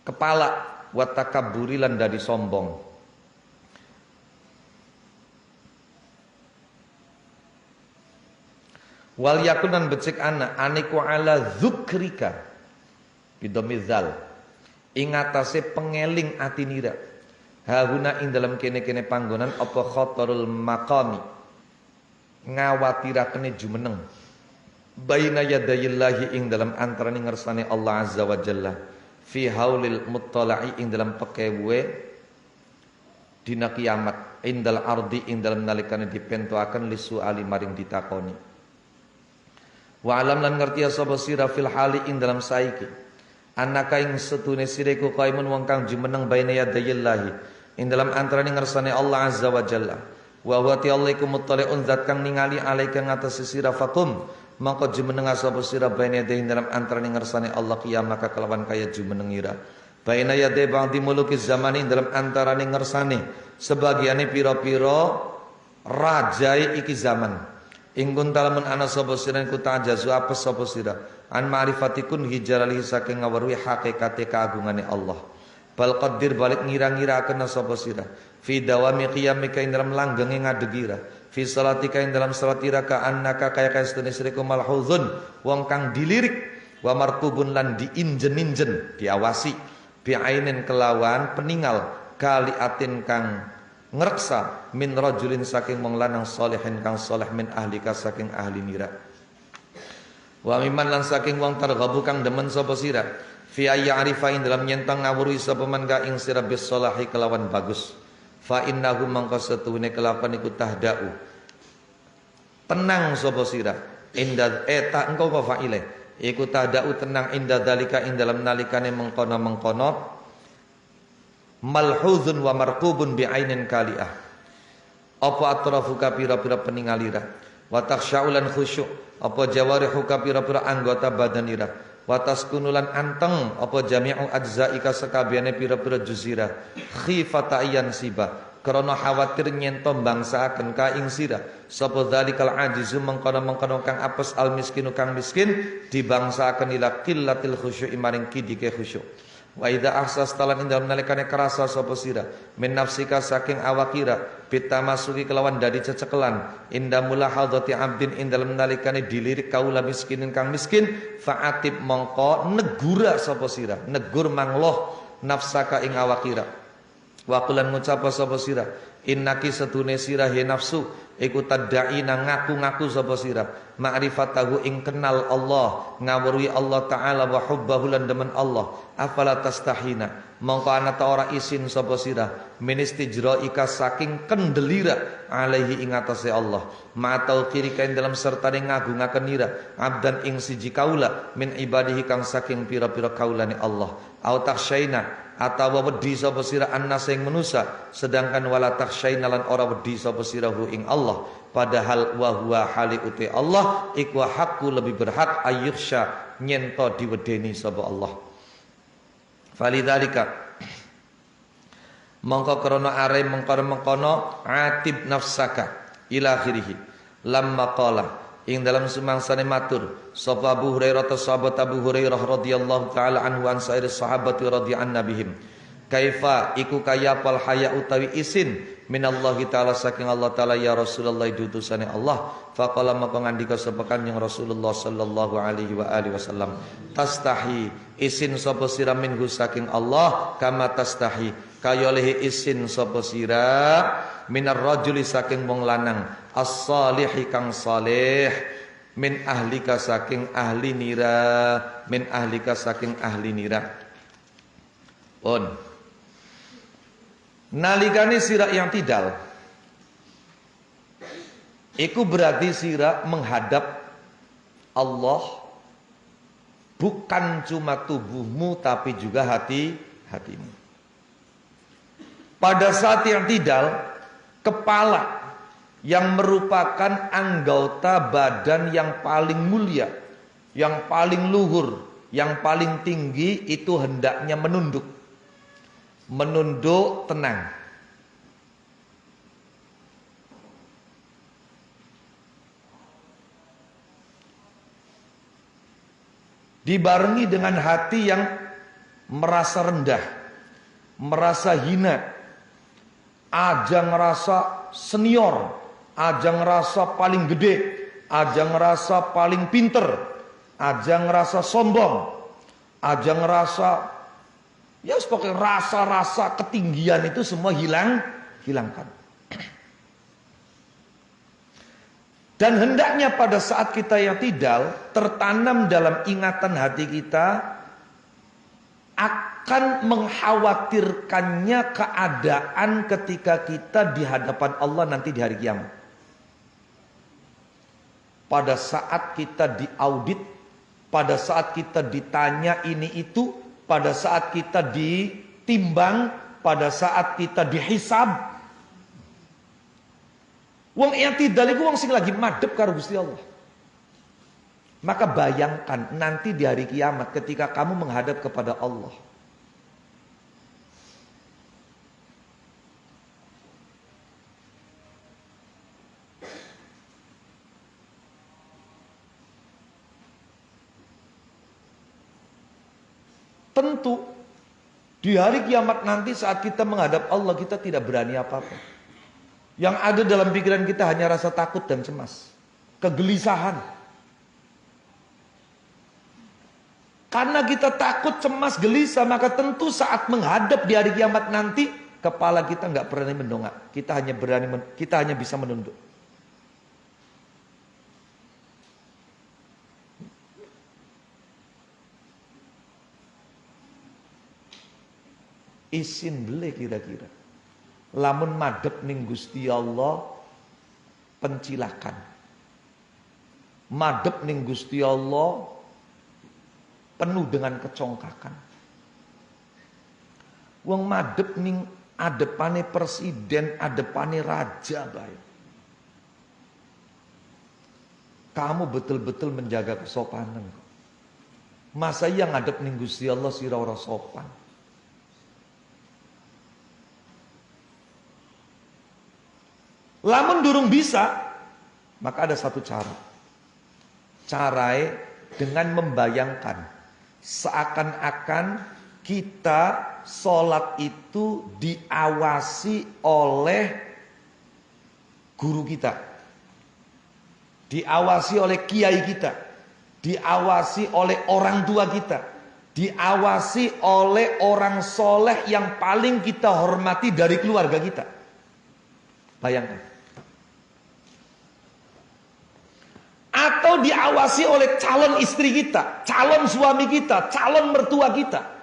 Speaker 1: kepala, wa takabburi lan dadi sombong. Wal yakunan becik ana aniku ala zukrika bidomizal ing atase pengeling ati nira hahuna ing dalam kene-kene panggonan apa khatarul maqami ngawatirakene jumeneng baina yadayillahi ing dalam antarane ngersane Allah azza wa jalla fi haulil muttala'i ing dalam pekewe dina kiamat indal ardi ing dalam nalikane dipentoaken lisu ali maring ditakoni. Wa alam lan ngerti sapa sira fil hali ing dalam saiki annaka ing setune sireku qaimun wong kang jumeneng baina yadayillahi ing dalam antarane ngersane Allah azza wa jalla wa huwa ta'alaikum muttali'un zat kang ningali alaika ngatas sira fakum mangko jumeneng sapa sira baina yadayi ing dalam antarane ngersane Allah qiyamaka kelawan kaya jumeneng ira baina yadayi ba'di mulukiz zamani ing dalam antarane ngersane sebagiane pira-pira rajai iki zaman. Ingkun talamun ana sapa sira iku ta'jazu apes sapa sira an ma'rifatikun hijaralihi saking ngaweruhi hakikate kaagungane Allah. Bal qadir balik ngira-ngiraken sapa sira fi dawami qiyamika ing dalam langgenge ngadegira fi salatika ing dalam salat ira ka annaka kaya kastune sira malhuzun wong kang dilirik wa marqubun lan diinjen-injen diawasi bi'ainin kelawan peningal kali atin kang ngreksa min rajulin saking wong lanang salihin kang saleh min ahlika saking ahli nira wa miman lan saking wong targhabu kang demen sapa sira fi ayyarifa ing dalam nyentang ngawuri sapa man ka ing sira bis salahi kelawan bagus fa innahu mangka setuhune kelakuan iku tahda'u tenang sapa sira inda eta engko apa fa'ile iku tahda'u tenang inda dalika ing dalam nalikane mengkono-mengkono malhuzun wa marqubun bi'ainin kali'ah apa atrafuka pira-pira peningalira wa takhsya'ulan khusyuk apa jawarihuka pira-pira anggota badanira wa taskunulan anteng apa jami'u ajza'ika sakabehane pira-pira juzira khifata ayyan siba krana khawatir nyento bangsaaken ka ing sira sapa zalikal ajizu mengkono-mengkono kang apes al miskinu kang miskin dibangsaaken ila qillatil khusyu'i maring kidike khusyuk Wa idza ahsastalan ing dalem nalikane kerasa sapa sira min nafsika saking awakira bitamasuki kelawan dadi cecekelan inda mulahadzati abdin ing dalem nalikane dilirik kaula miskinin kang miskin fa'atib mongko negura sapa sira negur mangloh nafsaka ing awakira wa qulan ngucap sapa sira innaki setune sira he nafsu iku tad'ina ngaku-ngaku sapa sira ma'rifatahu ing kenal Allah ngawruhi Allah taala wa hubbahu lan demen Allah afala tastahina mongko ana ta ora isin sapa sira ministijraika saking kendelira alaihi ing atase Allah ma tauqiri kain dalam sertane ngagungaken ira abdan ing siji kaula min ibadihi kang saking pira-pira kaulane Allah au takhsyaina atawa wedi sapa sira annas ing manusa sedangkan wala takhsyaina lan ora wedi sapa sira ing Allah padahal wa huwa hali uti Allah iku hakku lebih berhak ayyuksha nyento diwedeni sapa Allah falidzalika mongko krana are mengkono atib nafsaka ila akhirih lamma qala ing dalam sumangsane matur sapa Abu Hurairah sahabat Abu Hurairah radhiyallahu taala anhu an sair sahabati radhiyallahu nabihim kaifa iku kaya pal haya utawi isin minallahi taala saking Allah taala ya Rasulullah dutusane Allah faqala maka ngandika sapa kanjeng Rasulullah sallallahu alaihi wa alihi wasallam tastahi isin sapa sira minhu saking Allah kama tastahi kaya oleh isin sapa sira minar rajuli saking wong lanang as-salihi kang saleh min ahlika saking ahli nira min ahlika saking ahli nira on nalikane sira yang tidal iku berarti sira menghadap Allah bukan cuma tubuhmu tapi juga hatimu. Pada saat yang tidal kepala yang merupakan anggota badan yang paling mulia, yang paling luhur, yang paling tinggi itu hendaknya menunduk. Menunduk tenang. Dibarengi dengan hati yang merasa rendah, merasa hina, aja ngerasa senior, aja ngerasa paling gede, aja ngerasa paling pinter, aja ngerasa sombong, aja ngerasa ya pokoknya rasa-rasa ketinggian itu semua hilangkan. Dan hendaknya pada saat kita yang tidal tertanam dalam ingatan hati kita akan mengkhawatirkannya keadaan ketika kita di hadapan Allah nanti di hari kiamat. Pada saat kita diaudit, pada saat kita ditanya ini itu, pada saat kita ditimbang, pada saat kita dihisab. Wong yang tidal itu wong sing lagi madhep karo Gusti Allah. Maka bayangkan nanti di hari kiamat ketika kamu menghadap kepada Allah. Tentu di hari kiamat nanti saat kita menghadap Allah kita tidak berani apa-apa. Yang ada dalam pikiran kita hanya rasa takut dan cemas, kegelisahan. Karena kita takut, cemas, gelisah, maka tentu saat menghadap di hari kiamat nanti kepala kita nggak berani mendongak. Kita hanya bisa menunduk. Isin beli kira-kira. Lamun madhep ning Gusti Allah pencilakan. Madhep ning Gusti Allah penuh dengan kecongkakan. Wong madhep ning adepane presiden, adepane raja bae. Kamu betul-betul menjaga kesopanan. Masa yang ngadep ning Gusti Allah sira ora sopan? Lamun durung bisa, maka ada satu cara. Carae dengan membayangkan seakan-akan kita sholat itu diawasi oleh guru kita, diawasi oleh kiai kita, diawasi oleh orang tua kita, diawasi oleh orang soleh yang paling kita hormati dari keluarga kita. Bayangkan. Atau diawasi oleh calon istri kita, calon suami kita, calon mertua kita.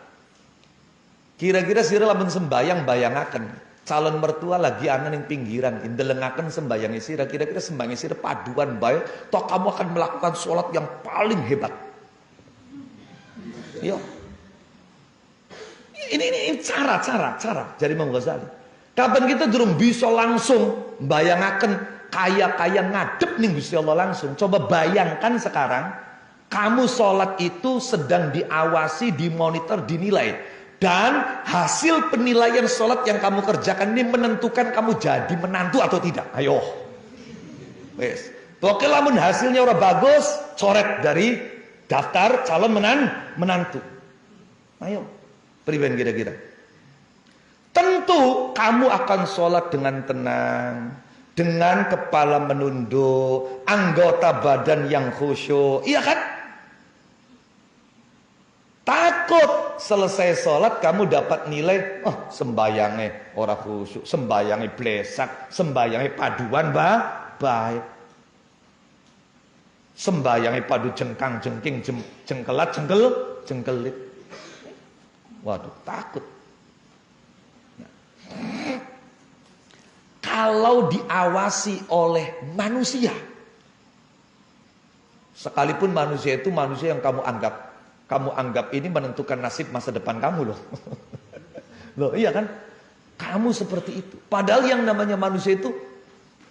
Speaker 1: Kira-kira sira lamun sembayang bayangaken calon mertua lagi ana ning pinggiran indelengaken sembayang sira, kira-kira sembayang sira paduan bae toh kamu akan melakukan sholat yang paling hebat. Yo. Ini cara dari Imam Ghazali. Kapan kita durung bisa langsung bayangaken kaya ngadep nih Gusti Allah langsung. Coba bayangkan sekarang kamu sholat itu sedang diawasi, dimonitor, dinilai, dan hasil penilaian sholat yang kamu kerjakan ini menentukan kamu jadi menantu atau tidak. Ayo, wes. Pokoknya lamun hasilnya orang bagus, coret dari daftar calon menantu. Ayo, pribadi kira-kira. Tentu kamu akan sholat dengan tenang, dengan kepala menunduk, anggota badan yang khusyuk, iya kan? Takut selesai sholat kamu dapat nilai, oh sembayangnya orang khusyuk, sembayangnya blesak, sembayangnya paduan baik, sembayangnya padu jengkang jengking jengkelat jengkelit. Waduh, takut. Kalau diawasi oleh manusia, sekalipun manusia itu manusia yang kamu anggap ini menentukan nasib masa depan kamu loh. Loh iya kan? Kamu seperti itu. Padahal yang namanya manusia itu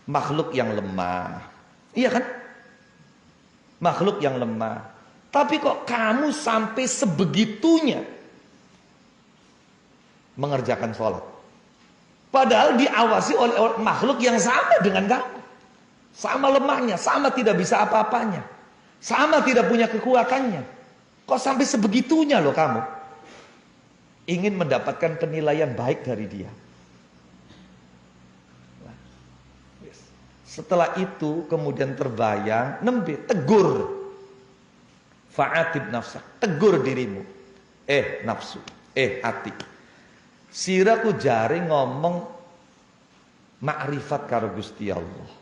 Speaker 1: makhluk yang lemah. Iya kan? Makhluk yang lemah. Tapi kok kamu sampai sebegitunya mengerjakan sholat. Padahal diawasi oleh makhluk yang sama dengan kamu. Sama lemahnya, sama tidak bisa apa-apanya. Sama tidak punya kekuatannya. Kok sampai sebegitunya loh kamu? Ingin mendapatkan penilaian baik dari dia. Setelah itu kemudian terbayang, nembe, tegur. Fa'atib nafsak, tegur dirimu. Nafsu, hati. Siraku jari ngomong makrifat karo Gusti Allah.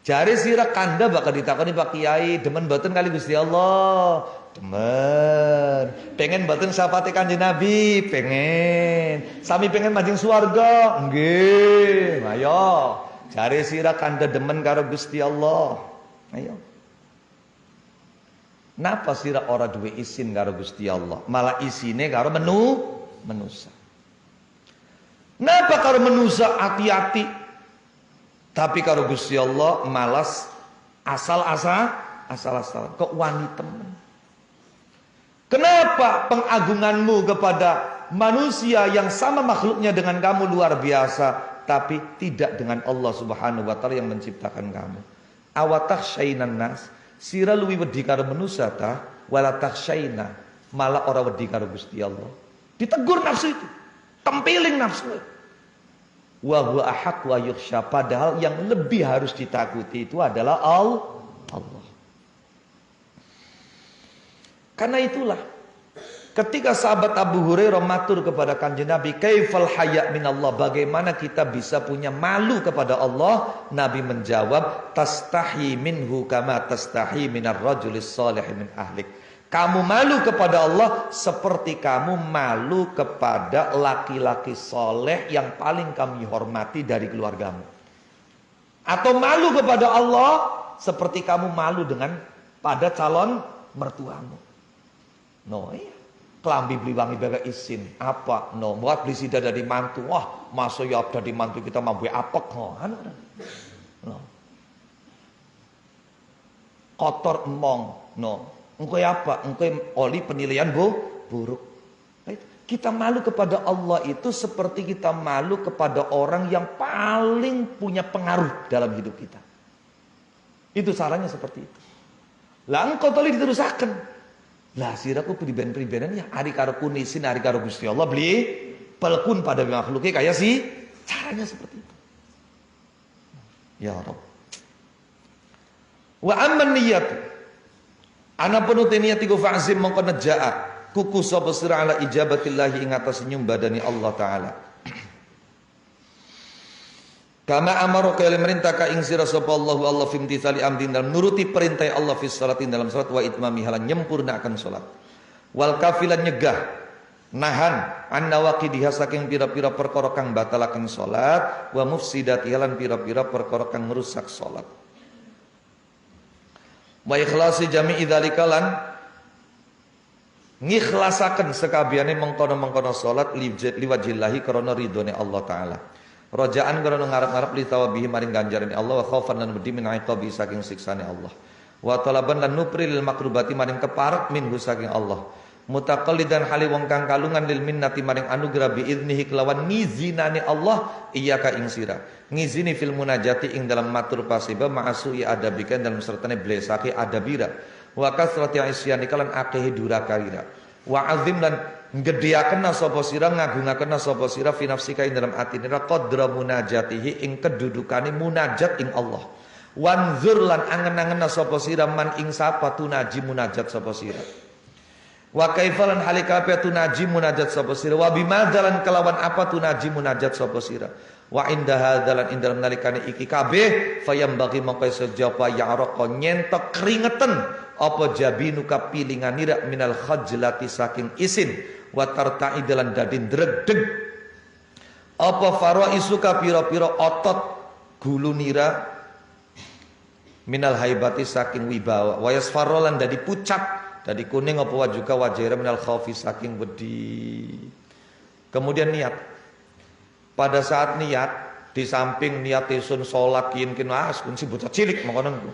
Speaker 1: Jari sira kanda bakal ditakoni Pak Kiai, demen mboten kali Gusti Allah? Demen. Pengen mboten syafaate Kanjeng Nabi? Pengen. Sami pengen manjing swarga? Nggih. Ayo. Jari sira kanda demen karo Gusti Allah. Ayo. Napa sira ora duwe isin karo Gusti Allah? Malah isine karo menusa. Napa karo menusa hati-hati, tapi karo Gusti Allah malas asal-asalan. Kok wani temen? Kenapa pengagunganmu kepada manusia yang sama makhluknya dengan kamu luar biasa, tapi tidak dengan Allah Subhanahu wa taala yang menciptakan kamu? Awatakhsyainan nas, sira luwi wedi karo manusia ta, wala takhsyaina, malah ora wedi karo Gusti Allah. Ditegur nafsu itu. Tempiling nafsu. Wa huwa ahaq wa yukhsha, padahal yang lebih harus ditakuti itu adalah Allah. Karena itulah ketika sahabat Abu Hurairah matur kepada Kanjeng Nabi, kaifal haya minallah, bagaimana kita bisa punya malu kepada Allah? Nabi menjawab, tastahi minhu kama tastahi minar rajulis salih min ahlik. Kamu malu kepada Allah seperti kamu malu kepada laki-laki soleh yang paling kami hormati dari keluargamu. Atau malu kepada Allah seperti kamu malu dengan pada calon mertuamu. No, iya. Kelambi beli wangi bebek isin. Apa? No, buat beli sida dari mantu. Wah, masa ya dari mantu kita mampu apek. No. Kotor emong. No. Engkau apa? Engkau oli penilaian buruk. Kita malu kepada Allah itu seperti kita malu kepada orang yang paling punya pengaruh dalam hidup kita. Itu caranya seperti itu. Lah engkau tadi diterusakan. Lah siraku priben-pribenan ya hari karo kunisin hari karo Gusti Allah beli pelkun pada makhluknya kayak sih caranya seperti itu. Ya Rabb. Wa amman niyat. Ana penuti niat iku fa'zim mongko nejaa kuku sapa sira ala ijabatillahi ing atas nyumbadani Allah taala. Kama amaro kaya merintah ka ing sira sapa Allah fi imtithali amrin dalam nuruti perintah Allah fi salatin dalam salat wa itmami halan nyempurnakan salat. Wal kafilan nyegah nahan an nawaqidiha saking pira-pira perkara kang batalaken salat wa mufsidati halan pira-pira perkara kang ngrusak salat. Wa ikhlasi jami'i dzalika lan ngikhlasaken sekabehane mengkono-mengkono salat liwajillahi karena ridhone Allah taala. Rojaan karena ngarep-ngarep li tawabihi maring ganjarane Allah wa khaufan lan wedi min iqabi saking siksane Allah. Wa talaban lan nupri lil makrubati maring keparek minhu saking Allah. Mutaqallidan hali wong kang kalungan lil minnati maring anugerah bi idnihi kelawan ngizinane Allah iyyaka ing sira. Ngizini fil munajati ing dalam matur pasiba ma'asui adabika dalam sertane blesake adabira. Wa kasrati isyanika lan akeh durakaira. Wa azim lan gedhiakenna sapa sira ngagungakenna sapa sira fi nafsika ing dalam atine qadra munajatihi ing kedudukane munajat ing Allah. Wanzur lan angen-angenna sapa sira man ing sapa tunaji munajat sapa sira. Wa kaifalan halikape tunaji munajat sapa sira wa bimadzalan kelawan apa tunaji munajat sapa sira. Wa inda hadzalan ing dalam nalikane iki kabeh fayambagi mongko sejapa ya'raqa nyentok keringetan apa jabinuka pilinganira minal khajlati saking isin wa tarta'idalan dadin dregdeg apa faraisuka pira-pira otot gulunira minal haibati saking wibawa wa yasfarolan dadi pucat dadi kuning apa wajuka wajira minal khaufi saking wedi. Kemudian niat. Pada saat niat di samping niat sun salat kin kun si bocah cilik mangkonon ku.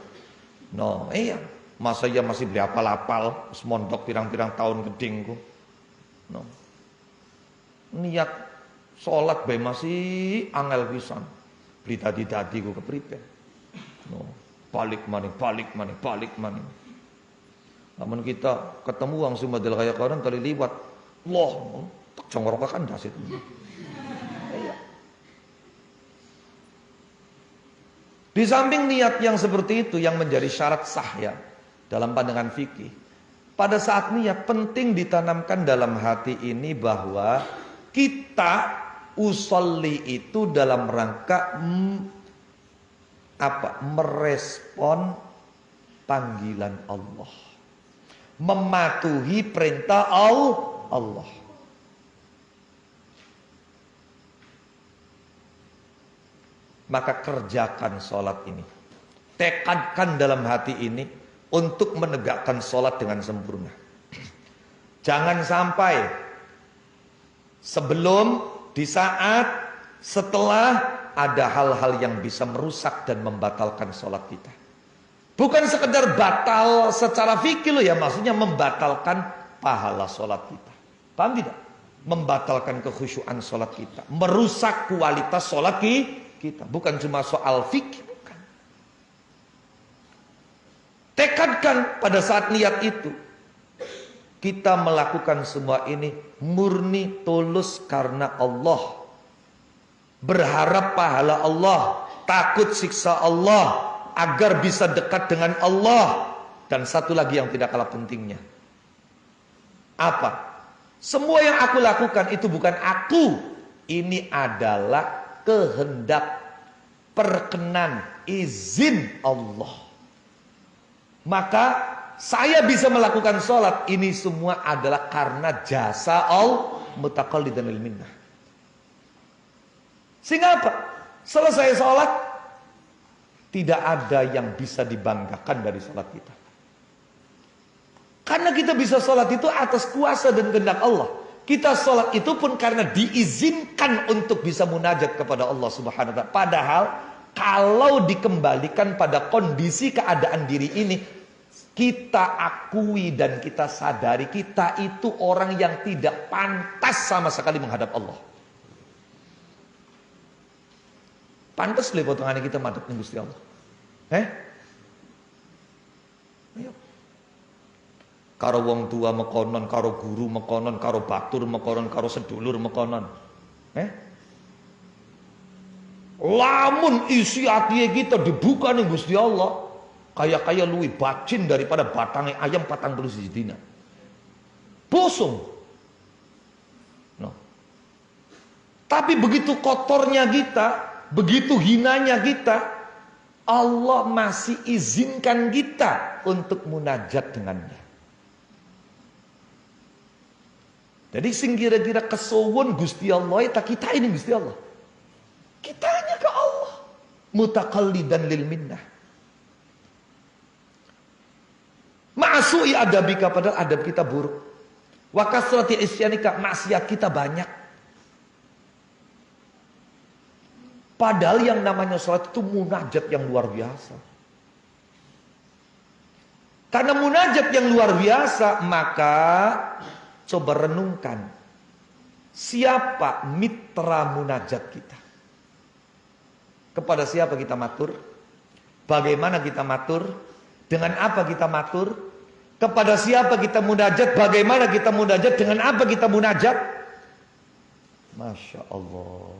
Speaker 1: No, iya. Masa ya masih beli apal-apal, mondok pirang-pirang tahun gedingku. No. Niat sholat bae masih angel pisan. Beli tadi-tadi ku kepriben. No. Balik maning. Namun kita ketemu wong sumadel kaya koran kali liwat. Loh, congorok kan das itu. Iya. Di samping niat yang seperti itu yang menjadi syarat sah ya. Dalam pandangan fikih, pada saat niat penting ditanamkan dalam hati ini bahwa kita usolli itu dalam rangka merespon panggilan Allah, mematuhi perintah Allah. Maka kerjakan sholat ini, tekadkan dalam hati ini untuk menegakkan sholat dengan sempurna. Jangan sampai sebelum, di saat, setelah ada hal-hal yang bisa merusak dan membatalkan sholat kita. Bukan sekedar batal secara fikih loh ya, maksudnya membatalkan pahala sholat kita. Paham tidak? Membatalkan kekhusyuan sholat kita, merusak kualitas sholat kita. Bukan cuma soal fikih. Tekadkan pada saat niat itu kita melakukan semua ini murni tulus karena Allah, berharap pahala Allah, takut siksa Allah, agar bisa dekat dengan Allah. Dan satu lagi yang tidak kalah pentingnya, apa? Semua yang aku lakukan itu bukan aku, ini adalah kehendak, perkenan, izin Allah. Maka saya bisa melakukan sholat ini semua adalah karena jasa Allah mutaqallidan lil minnah. Sehingga apa? Selesai sholat tidak ada yang bisa dibanggakan dari sholat kita. Karena kita bisa sholat itu atas kuasa dan kehendak Allah. Kita sholat itu pun karena diizinkan untuk bisa munajat kepada Allah Subhanahu wa ta'ala. Padahal kalau dikembalikan pada kondisi keadaan diri ini, kita akui dan kita sadari kita itu orang yang tidak pantas sama sekali menghadap Allah. Pantas le potongannya kita madhep ning Gusti Allah. Ayo. Karo wong tua mekonon, karo guru mekonon, karo batur mekonon, karo sedulur mekonon. Lamun isi hati kita dibuka nih Gusti Allah, kaya luwih bacin daripada batangnya ayam 41 dina. Bosong. No. Tapi begitu kotornya kita, begitu hinanya kita, Allah masih izinkan kita untuk munajat dengannya. Jadi sing kira-kira kesuwun Gusti Allah, kita ini Gusti Allah. Kita hanya ke Allah. Mutaqallidan lil minnah. Ma'asui adabika, padahal adab kita buruk. Wa kasrati isyanika, maksiat kita banyak. Padahal yang namanya salat itu munajat yang luar biasa. Karena munajat yang luar biasa, maka coba renungkan, siapa mitra munajat kita? Kepada siapa kita matur? Bagaimana kita matur? Dengan apa kita matur? Kepada siapa kita munajat? Bagaimana kita munajat? Dengan apa kita munajat? Masya Allah.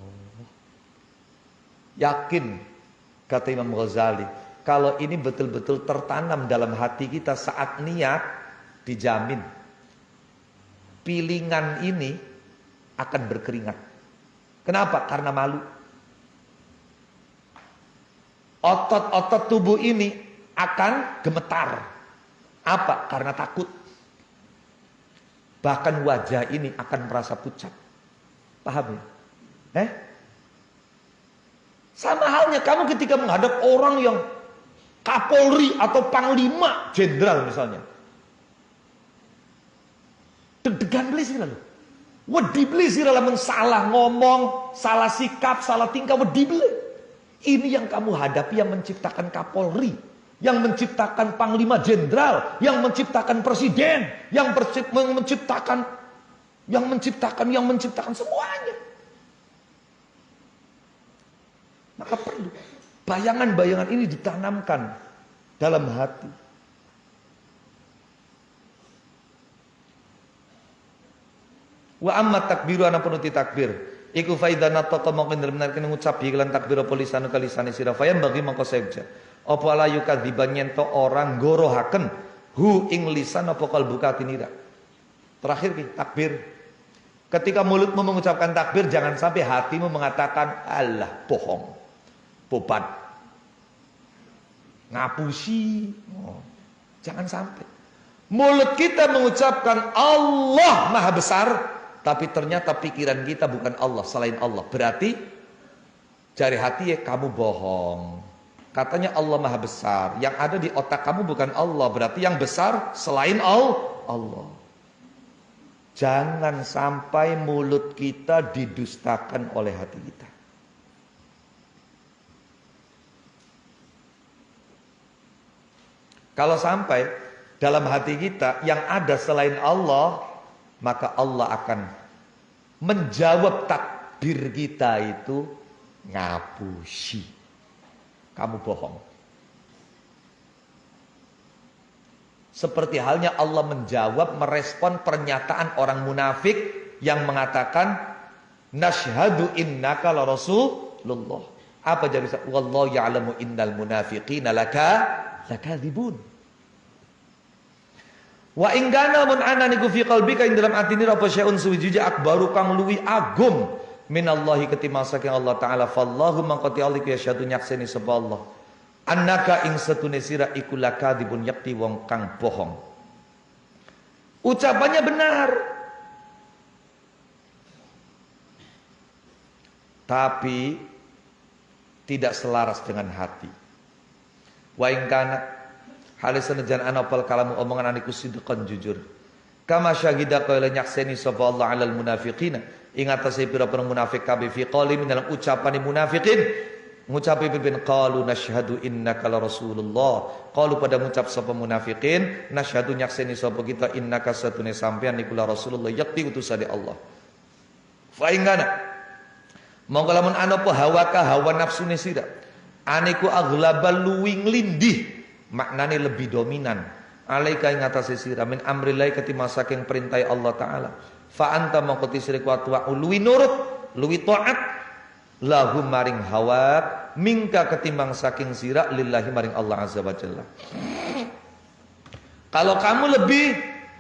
Speaker 1: Yakin, kata Imam Ghazali, kalau ini betul-betul tertanam dalam hati kita saat niat, dijamin pilingan ini akan berkeringat. Kenapa? Karena malu. Otot-otot tubuh ini akan gemetar. Apa? Karena takut. Bahkan wajah ini akan merasa pucat. Paham ya? Sama halnya kamu ketika menghadap orang yang Kapolri atau Panglima Jenderal misalnya. Deg-degan beli sih lalu. Wedi beli sih lalu salah ngomong, salah sikap, salah tingkah, wedi beli. Ini yang kamu hadapi yang menciptakan Kapolri, yang menciptakan Panglima Jenderal, yang menciptakan Presiden, yang menciptakan semuanya. Maka perlu bayangan-bayangan ini ditanamkan dalam hati. Wa amma takbiru ana penuti takbir iku faidana tata mongko bener-bener kene ngucap iklan takbir apa lisanu kalisane sira fayam bagi mongko seja apa la yukadziban yen to orang gorohaken hu ing lisan apa kalbu katinira. Terakhir ki takbir, ketika mulutmu mengucapkan takbir jangan sampai hatimu mengatakan Allah bohong, bobat, ngapusi. Jangan sampai mulut kita mengucapkan Allah Maha Besar, tapi ternyata pikiran kita bukan Allah, selain Allah. Berarti jari hati ya kamu bohong. Katanya Allah Maha Besar, yang ada di otak kamu bukan Allah. Berarti yang besar selain Allah. Jangan sampai mulut kita didustakan oleh hati kita. Kalau sampai dalam hati kita yang ada selain Allah, maka Allah akan menjawab takbir kita itu ngapusi. Kamu bohong. Seperti halnya Allah menjawab, merespon pernyataan orang munafik yang mengatakan nashhadu innaka la rasulullah. Apa jadi? Wallahu ya'lamu innal munafiqina lakadzibun. Wa ingkana mun ana niku fi qalbika ing dalam atine apa syai'un suwijiji akbaru kang luwi agung minallahi ketimbang saking Allah taala fallahu mangkati Allah ya syadu nyakseni sapa Allah annaka ing satune sira iku lakadzibun yakti wong kang bohong. Ucapannya benar, tapi tidak selaras dengan hati. Wa ingkana halis senajan anapal kalamu omongan aniku sidqan jujur. Kama syahida qala nyakseni sapa Allah alal munafiqina ing atase pira-pira munafik kabeh fi qali min dalam ucapan munafikin ngucapi pimpin qalu nasyhadu innaka la rasulullah. Qalu pada ngucap sapa munafikin nasyhadu nyakseni sapa kita innaka satune sampean niku la rasulullah yakti utusane Allah. Fa ingana monggo lamun ana apa hawa nafsune sira aniku aghlabal luwing lindih, maknanya lebih dominan. alaika ing atase sira min amrillah ketima saking perintah Allah taala fa anta mongko tisrik wa luwi nurut luwi taat lahum maring hawa mingka ketimbang saking sira lillahi maring Allah azza wa jalla. Kalau kamu lebih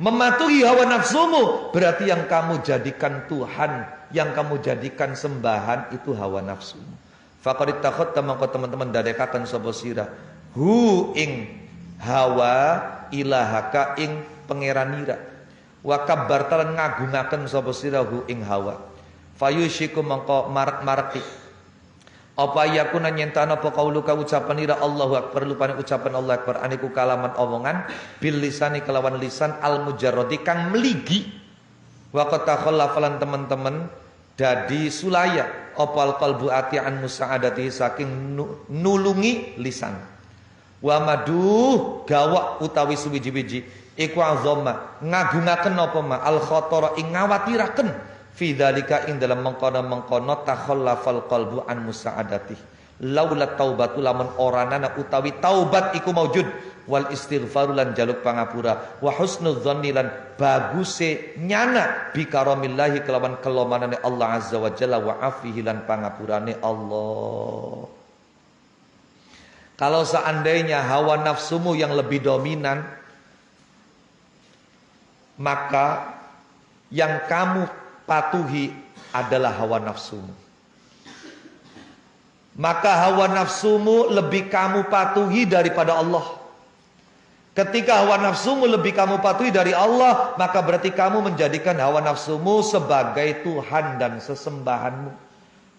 Speaker 1: mematuhi hawa nafsumu, berarti yang kamu jadikan Tuhan, yang kamu jadikan sembahan itu hawa nafsumu. Faqad ittakhadta mongko teman-teman dadekaken sapa sira hu ing hawa ilahaka ing pangeranira. Wa kabbarta lan ngagungaken sapa sira hu ing hawa. Fayushiku mongko marak-mareki apa yakuna nyentana apa qauluka ucapan ira Allahu akbar lupane ucapan Allah akbar aniku kalaman omongan bil lisani kelawan lisan al mujarradi kang meligi wa qad takhallafalan teman-teman dadi sulaya opal qalbu ati an musaadati saking nulungi lisan wa maduh gawak utawi suwiji-wiji iku azama ngagungaken apa ma al khatara ing ngawatiraken fi dzalika ing dalam mengkono takhallafal qalbu an musaadati laula taubatu lamun oranana utawi taubat iku maujud wal istighfaru lan jaluk pangapura wa husnul dzanni lan baguse nyana bi karamillahi kelawan kelomanane Allah azza wa jalla wa afihi lan pangapurane Allah. Kalau seandainya hawa nafsumu yang lebih dominan, maka yang kamu patuhi adalah hawa nafsumu. Maka hawa nafsumu lebih kamu patuhi daripada Allah. Ketika hawa nafsumu lebih kamu patuhi dari Allah, maka berarti kamu menjadikan hawa nafsumu sebagai Tuhan dan sesembahanmu.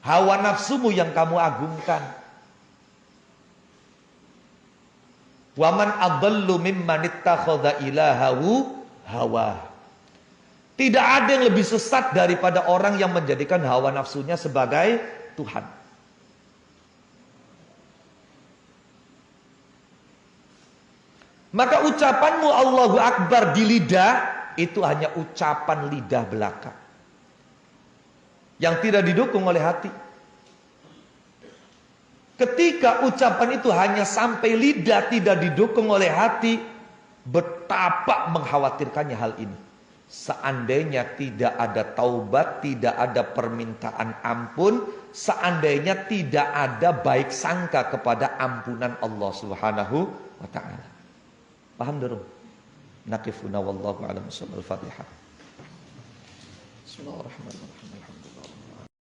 Speaker 1: Hawa nafsumu yang kamu agungkan. Waman adallu mimman ittakhadha ilahahu hawa. Tidak ada yang lebih sesat daripada orang yang menjadikan hawa nafsunya sebagai Tuhan. Maka ucapanmu Allahu Akbar di lidah itu hanya ucapan lidah belaka yang tidak didukung oleh hati. Ketika ucapan itu hanya sampai lidah tidak didukung oleh hati, betapa mengkhawatirkannya hal ini. Seandainya tidak ada taubat, tidak ada permintaan ampun, seandainya tidak ada baik sangka kepada ampunan Allah Subhanahu wa taala. Paham dulu? Naqifuna wallahu a'lam. Al-Fatihah. Bismillahirrahmanirrahim.